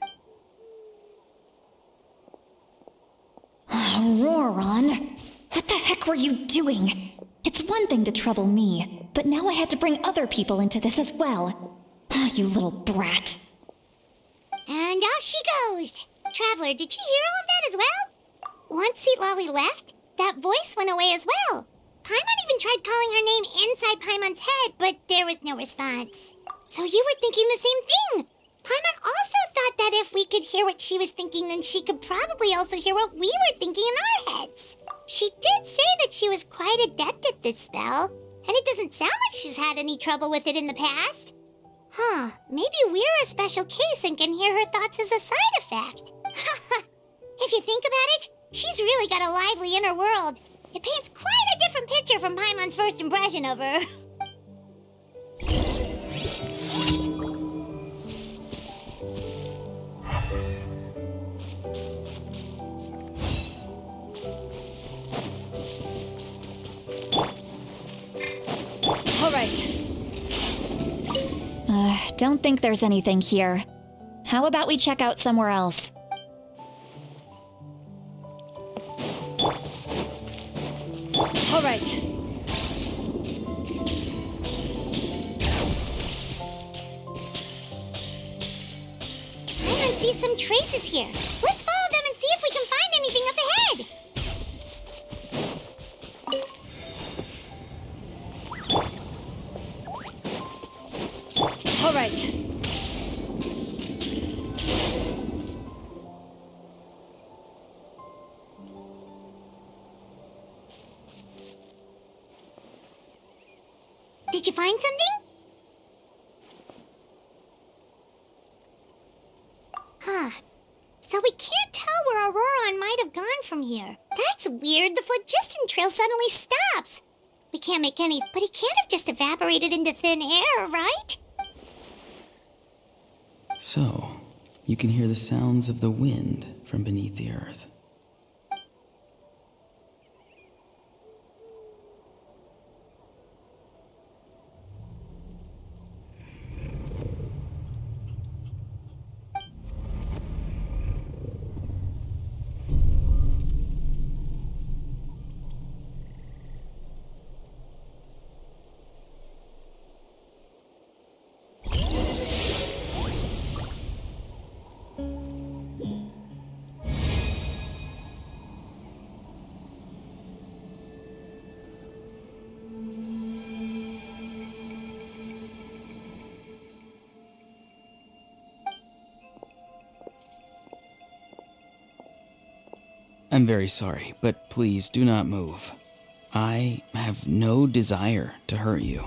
Auroron, what the heck were you doing? It's one thing to trouble me, but now I had to bring other people into this as well. You little brat. And off she goes. Traveler, did you hear all of that as well? Once Seatlolly left, that voice went away as well. Paimon even tried calling her name inside Paimon's head, but there was no response. So you were thinking the same thing. Paimon also thought that if we could hear what she was thinking, then she could probably also hear what we were thinking in our heads. She did say that she was quite adept at this spell, and it doesn't sound like she's had any trouble with it in the past. Maybe we're a special case and can hear her thoughts as a side effect. If you think about it, she's really got a lively inner world. It paints quite a different picture from Paimon's first impression of her. All right. Don't think there's anything here. How about we check out somewhere else? All right. Paimon sees some traces here. Let's follow them and see if we can find anything up ahead. All right. Did you find something? So we can't tell where Auroron might have gone from here. That's weird. The phlogiston trail suddenly stops. We can't make any, but he can't have just evaporated into thin air, right? So, you can hear the sounds of the wind from beneath the earth. I'm very sorry, but please do not move. I have no desire to hurt you.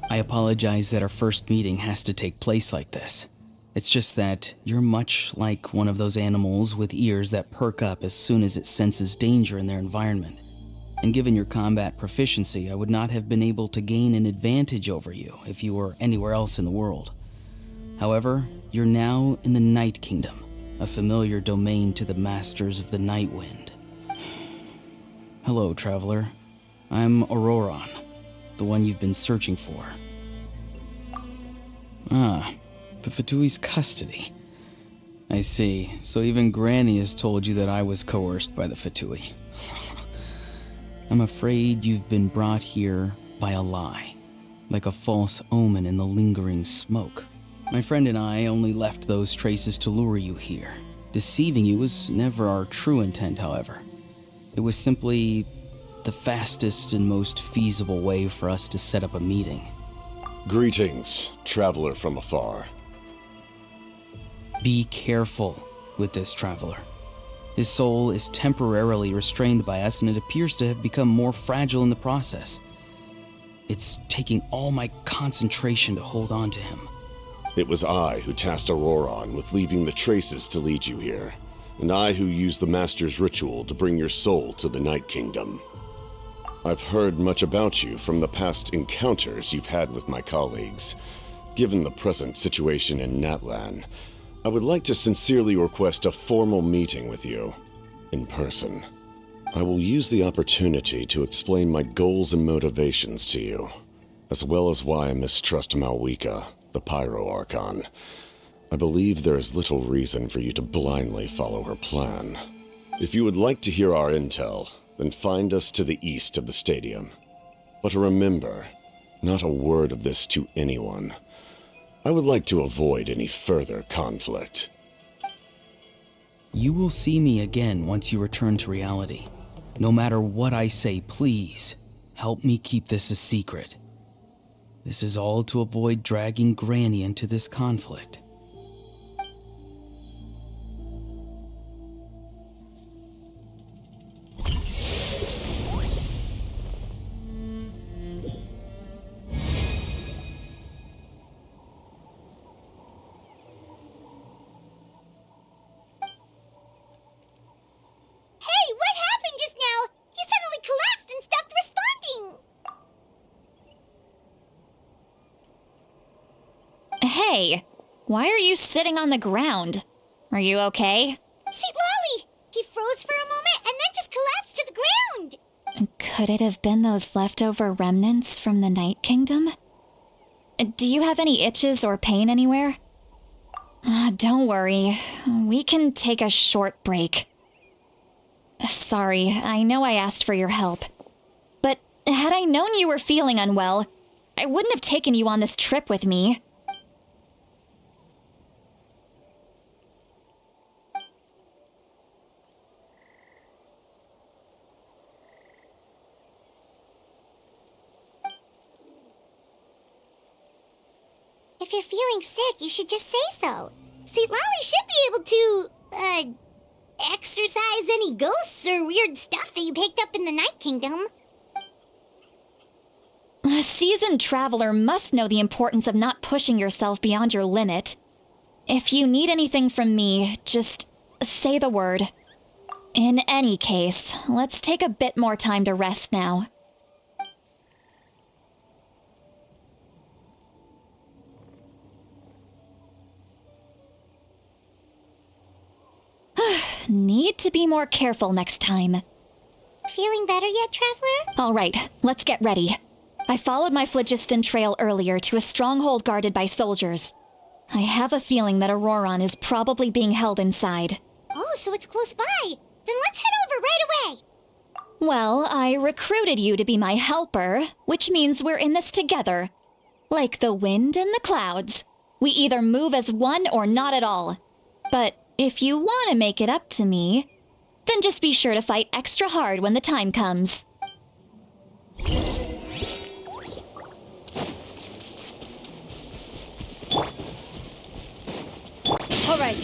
I apologize that our first meeting has to take place like this. It's just that you're much like one of those animals with ears that perk up as soon as it senses danger in their environment. And given your combat proficiency, I would not have been able to gain an advantage over you if you were anywhere else in the world. However, you're now in the Night Kingdom, a familiar domain to the masters of the Night Wind. Hello, traveler. I'm Auroron, the one you've been searching for. The Fatui's custody. I see. So even Granny has told you that I was coerced by the Fatui. I'm afraid you've been brought here by a lie, like a false omen in the lingering smoke. My friend and I only left those traces to lure you here. Deceiving you was never our true intent, however. It was simply the fastest and most feasible way for us to set up a meeting. Greetings, traveler from afar. Be careful with this traveler. His soul is temporarily restrained by us, and it appears to have become more fragile in the process. It's taking all my concentration to hold on to him. It was I who tasked Auroron with leaving the traces to lead you here, and I who used the Master's ritual to bring your soul to the Night Kingdom. I've heard much about you from the past encounters you've had with my colleagues. Given the present situation in Natlan, I would like to sincerely request a formal meeting with you, in person. I will use the opportunity to explain my goals and motivations to you, as well as why I mistrust Malwika, the Pyro Archon. I believe there is little reason for you to blindly follow her plan. If you would like to hear our intel, then find us to the east of the stadium. But remember, not a word of this to anyone. I would like to avoid any further conflict. You will see me again once you return to reality. No matter what I say, please, help me keep this a secret. This is all to avoid dragging Granny into this conflict. Hey, why are you sitting on the ground? Are you okay? See, Lolly! He froze for a moment and then just collapsed to the ground! Could it have been those leftover remnants from the Night Kingdom? Do you have any itches or pain anywhere? Don't worry, we can take a short break. Sorry, I know I asked for your help. But had I known you were feeling unwell, I wouldn't have taken you on this trip with me. If you're feeling sick, you should just say so. See, Lolly should be able to, exorcise any ghosts or weird stuff that you picked up in the Night Kingdom. A seasoned traveler must know the importance of not pushing yourself beyond your limit. If you need anything from me, just say the word. In any case, let's take a bit more time to rest now. Need to be more careful next time. Feeling better yet, Traveler? All right, let's get ready. I followed my phlogiston trail earlier to a stronghold guarded by soldiers. I have a feeling that Auroron is probably being held inside. Oh, so it's close by. Then let's head over right away. Well, I recruited you to be my helper, which means we're in this together. Like the wind and the clouds. We either move as one or not at all. But if you want to make it up to me, then just be sure to fight extra hard when the time comes. All right.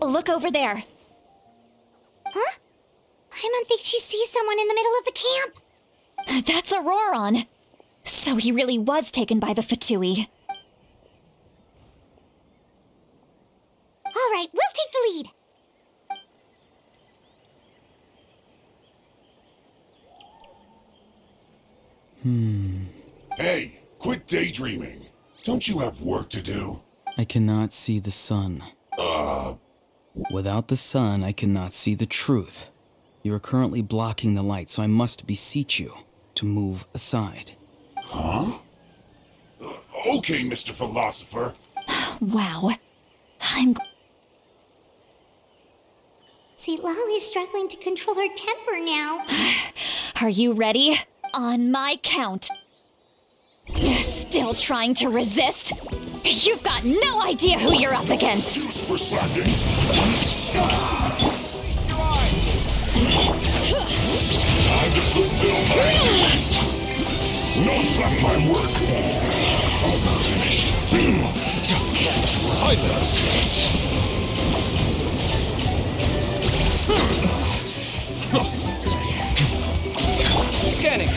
Look over there. Huh? Paimon thinks she sees someone in the middle of the camp. That's Auroron. So he really was taken by the Fatui. All right, we'll take the lead. Hey, quit daydreaming. Don't you have work to do? I cannot see the sun. Without the sun, I cannot see the truth. You are currently blocking the light, so I must beseech you to move aside. Huh? Okay, Mr. Philosopher. Wow. I'm... Lolly's struggling to control her temper now. Are you ready? On my count. Still trying to resist? You've got no idea who you're up against. For slacking. Time to fulfill my duty. No slack my work. Finished. Silence! Scanning!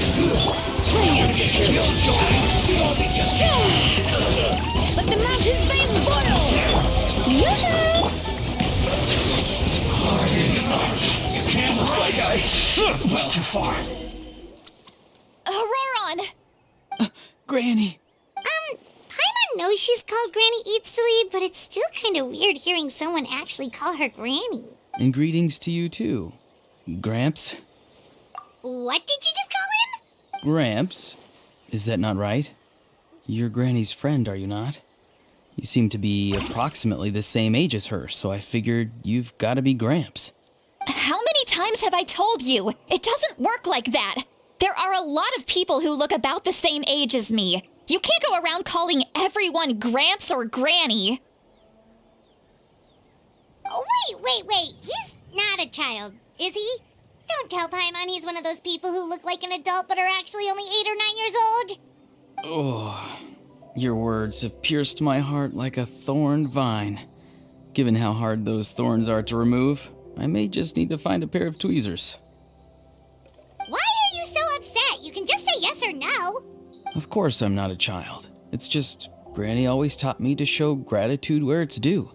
Let the mountain's veins boil! Looks like I went too far. Auroron! Granny! Paimon knows she's called Granny Eatsley, but it's still kind of weird hearing someone actually call her Granny. And greetings to you too, Gramps. What did you just call him? Gramps? Is that not right? You're Granny's friend, are you not? You seem to be approximately the same age as her, so I figured you've got to be Gramps. How many times have I told you? It doesn't work like that. There are a lot of people who look about the same age as me. You can't go around calling everyone Gramps or Granny. Oh, wait. He's not a child, is he? Don't tell Paimon he's one of those people who look like an adult but are actually only 8 or 9 years old. Oh, your words have pierced my heart like a thorn vine. Given how hard those thorns are to remove, I may just need to find a pair of tweezers. Why are you so upset? You can just say yes or no. Of course I'm not a child. It's just Granny always taught me to show gratitude where it's due.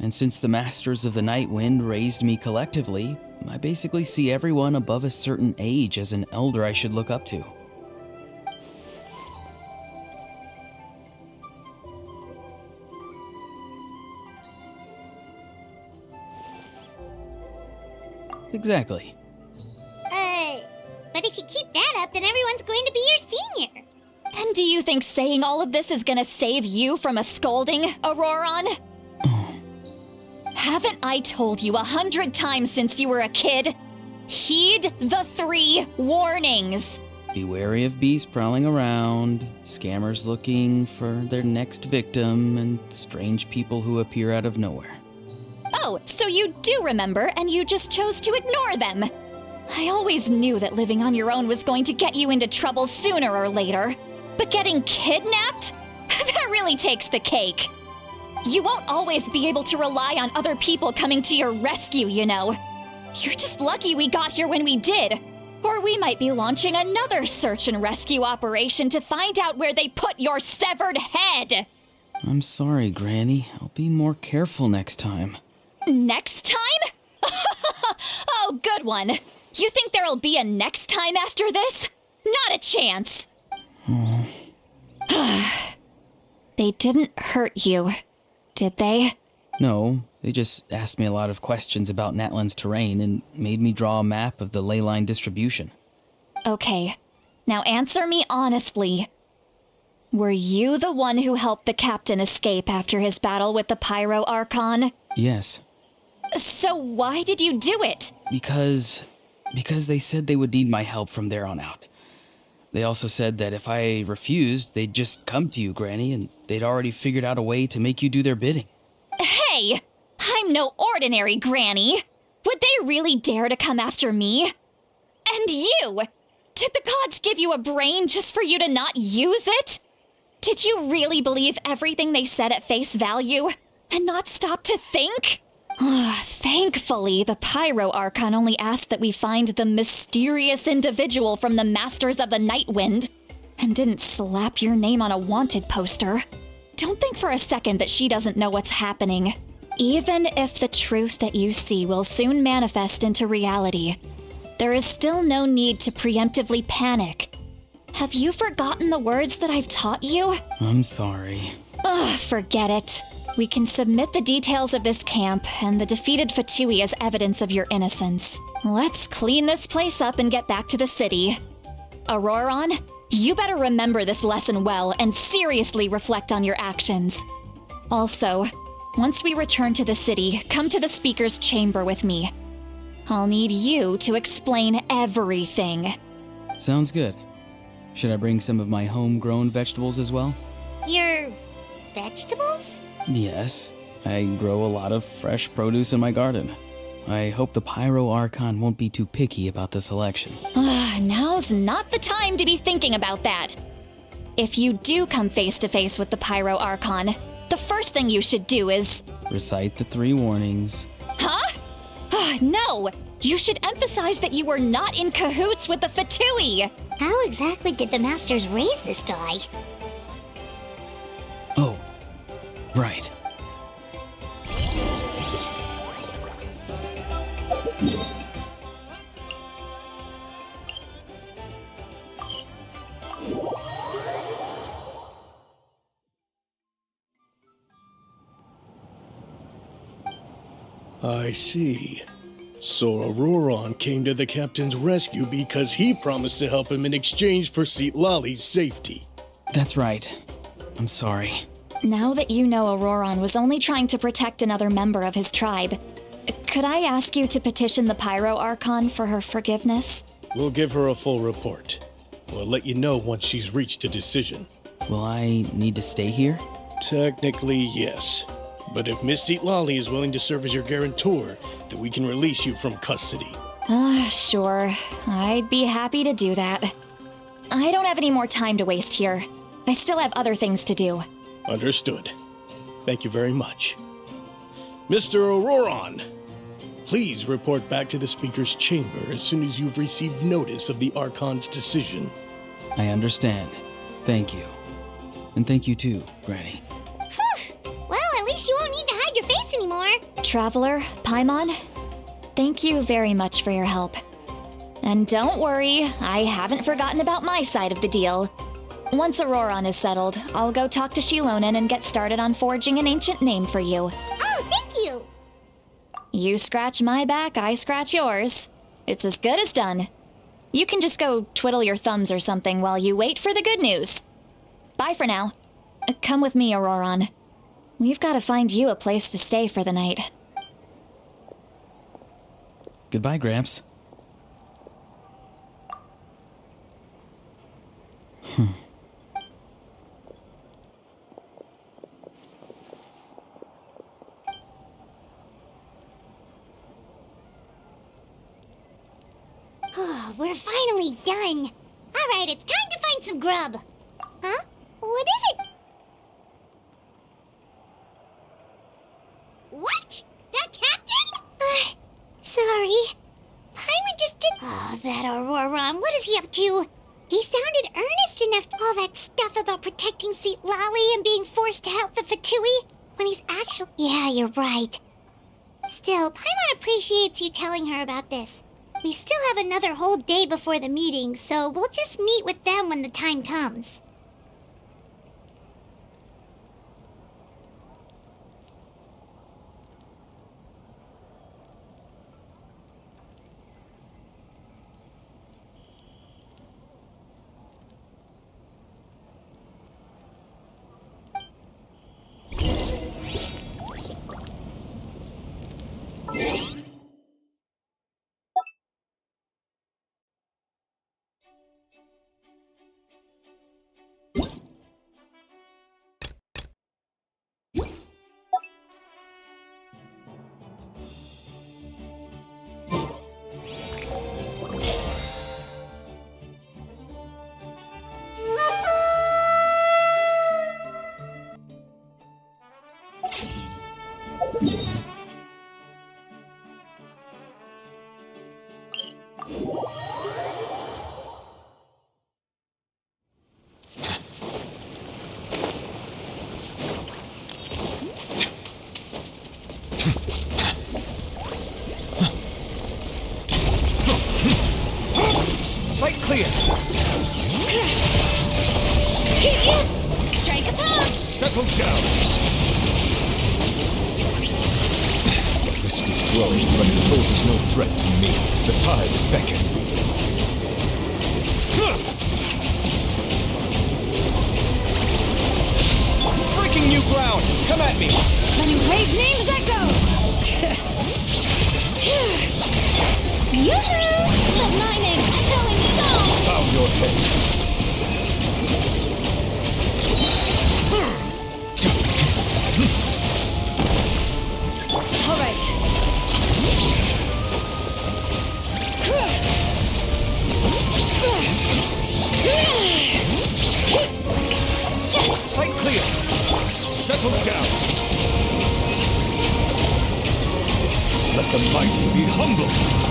And since the Masters of the Night Wind raised me collectively, I basically see everyone above a certain age as an elder I should look up to. Exactly. But if you keep that up, then everyone's going to be your senior. And do you think saying all of this is gonna save you from a scolding, Auroron? Haven't I told you 100 times since you were a kid? Heed the 3 warnings. Be wary of beasts prowling around, scammers looking for their next victim, and strange people who appear out of nowhere. Oh, so you do remember, and you just chose to ignore them. I always knew that living on your own was going to get you into trouble sooner or later. But getting kidnapped? That really takes the cake. You won't always be able to rely on other people coming to your rescue, you know. You're just lucky we got here when we did. Or we might be launching another search and rescue operation to find out where they put your severed head. I'm sorry, Granny. I'll be more careful next time. Next time? Oh, good one. You think there'll be a next time after this? Not a chance. They didn't hurt you, did they? No, they just asked me a lot of questions about Natlan's terrain and made me draw a map of the ley line distribution. Okay, now answer me honestly. Were you the one who helped the captain escape after his battle with the Pyro Archon? Yes. So why did you do it? Because they said they would need my help from there on out. They also said that if I refused, they'd just come to you, Granny, and they'd already figured out a way to make you do their bidding. Hey, I'm no ordinary Granny. Would they really dare to come after me? And you! Did the gods give you a brain just for you to not use it? Did you really believe everything they said at face value and not stop to think? Thankfully, the Pyro Archon only asked that we find the mysterious individual from the Masters of the Night Wind and didn't slap your name on a wanted poster. Don't think for a second that she doesn't know what's happening. Even if the truth that you see will soon manifest into reality, there is still no need to preemptively panic. Have you forgotten the words that I've taught you? I'm sorry. Forget it. We can submit the details of this camp and the defeated Fatui as evidence of your innocence. Let's clean this place up and get back to the city. Auroron, you better remember this lesson well and seriously reflect on your actions. Also, once we return to the city, come to the speaker's chamber with me. I'll need you to explain everything. Sounds good. Should I bring some of my homegrown vegetables as well? Your vegetables? Yes. I grow a lot of fresh produce in my garden. I hope the Pyro Archon won't be too picky about the selection. Now's not the time to be thinking about that. If you do come face to face with the Pyro Archon, the first thing you should do is... Recite the 3 warnings. Huh? No! You should emphasize that you were not in cahoots with the Fatui! How exactly did the Masters raise this guy? Oh, right. I see. So Auroron came to the captain's rescue because he promised to help him in exchange for Citlali's safety. That's right. I'm sorry. Now that you know Auroron was only trying to protect another member of his tribe, could I ask you to petition the Pyro Archon for her forgiveness? We'll give her a full report. We'll let you know once she's reached a decision. Will I need to stay here? Technically, yes. But if Miss Citlali is willing to serve as your guarantor, then we can release you from custody. Sure. I'd be happy to do that. I don't have any more time to waste here. I still have other things to do. Understood. Thank you very much. Mr. Auroron, please report back to the Speaker's chamber as soon as you've received notice of the Archon's decision. I understand. Thank you. And thank you too, Granny. Well, at least you won't need to hide your face anymore. Traveler, Paimon, thank you very much for your help. And don't worry, I haven't forgotten about my side of the deal. Once Auroron is settled, I'll go talk to Shilonen and get started on forging an ancient name for you. Oh, thank you! You scratch my back, I scratch yours. It's as good as done. You can just go twiddle your thumbs or something while you wait for the good news. Bye for now. Come with me, Auroron. We've got to find you a place to stay for the night. Goodbye, Gramps. Oh, we're finally done. All right, it's time to find some grub. Huh? What is it? What? That captain? Sorry. Paimon just did... Oh, that Auroron. What is he up to? He sounded earnest enough. All that stuff about protecting Citlali and being forced to help the Fatui when he's actually... Yeah, you're right. Still, Paimon appreciates you telling her about this. We still have another whole day before the meeting, so we'll just meet with them when the time comes. Sight clear! Strike a pose! Settle down! The risk is growing, but it poses no threat to me. The tides beckon. Breaking new ground! Come at me! Letting brave names echo! go down. Let the mighty be humbled.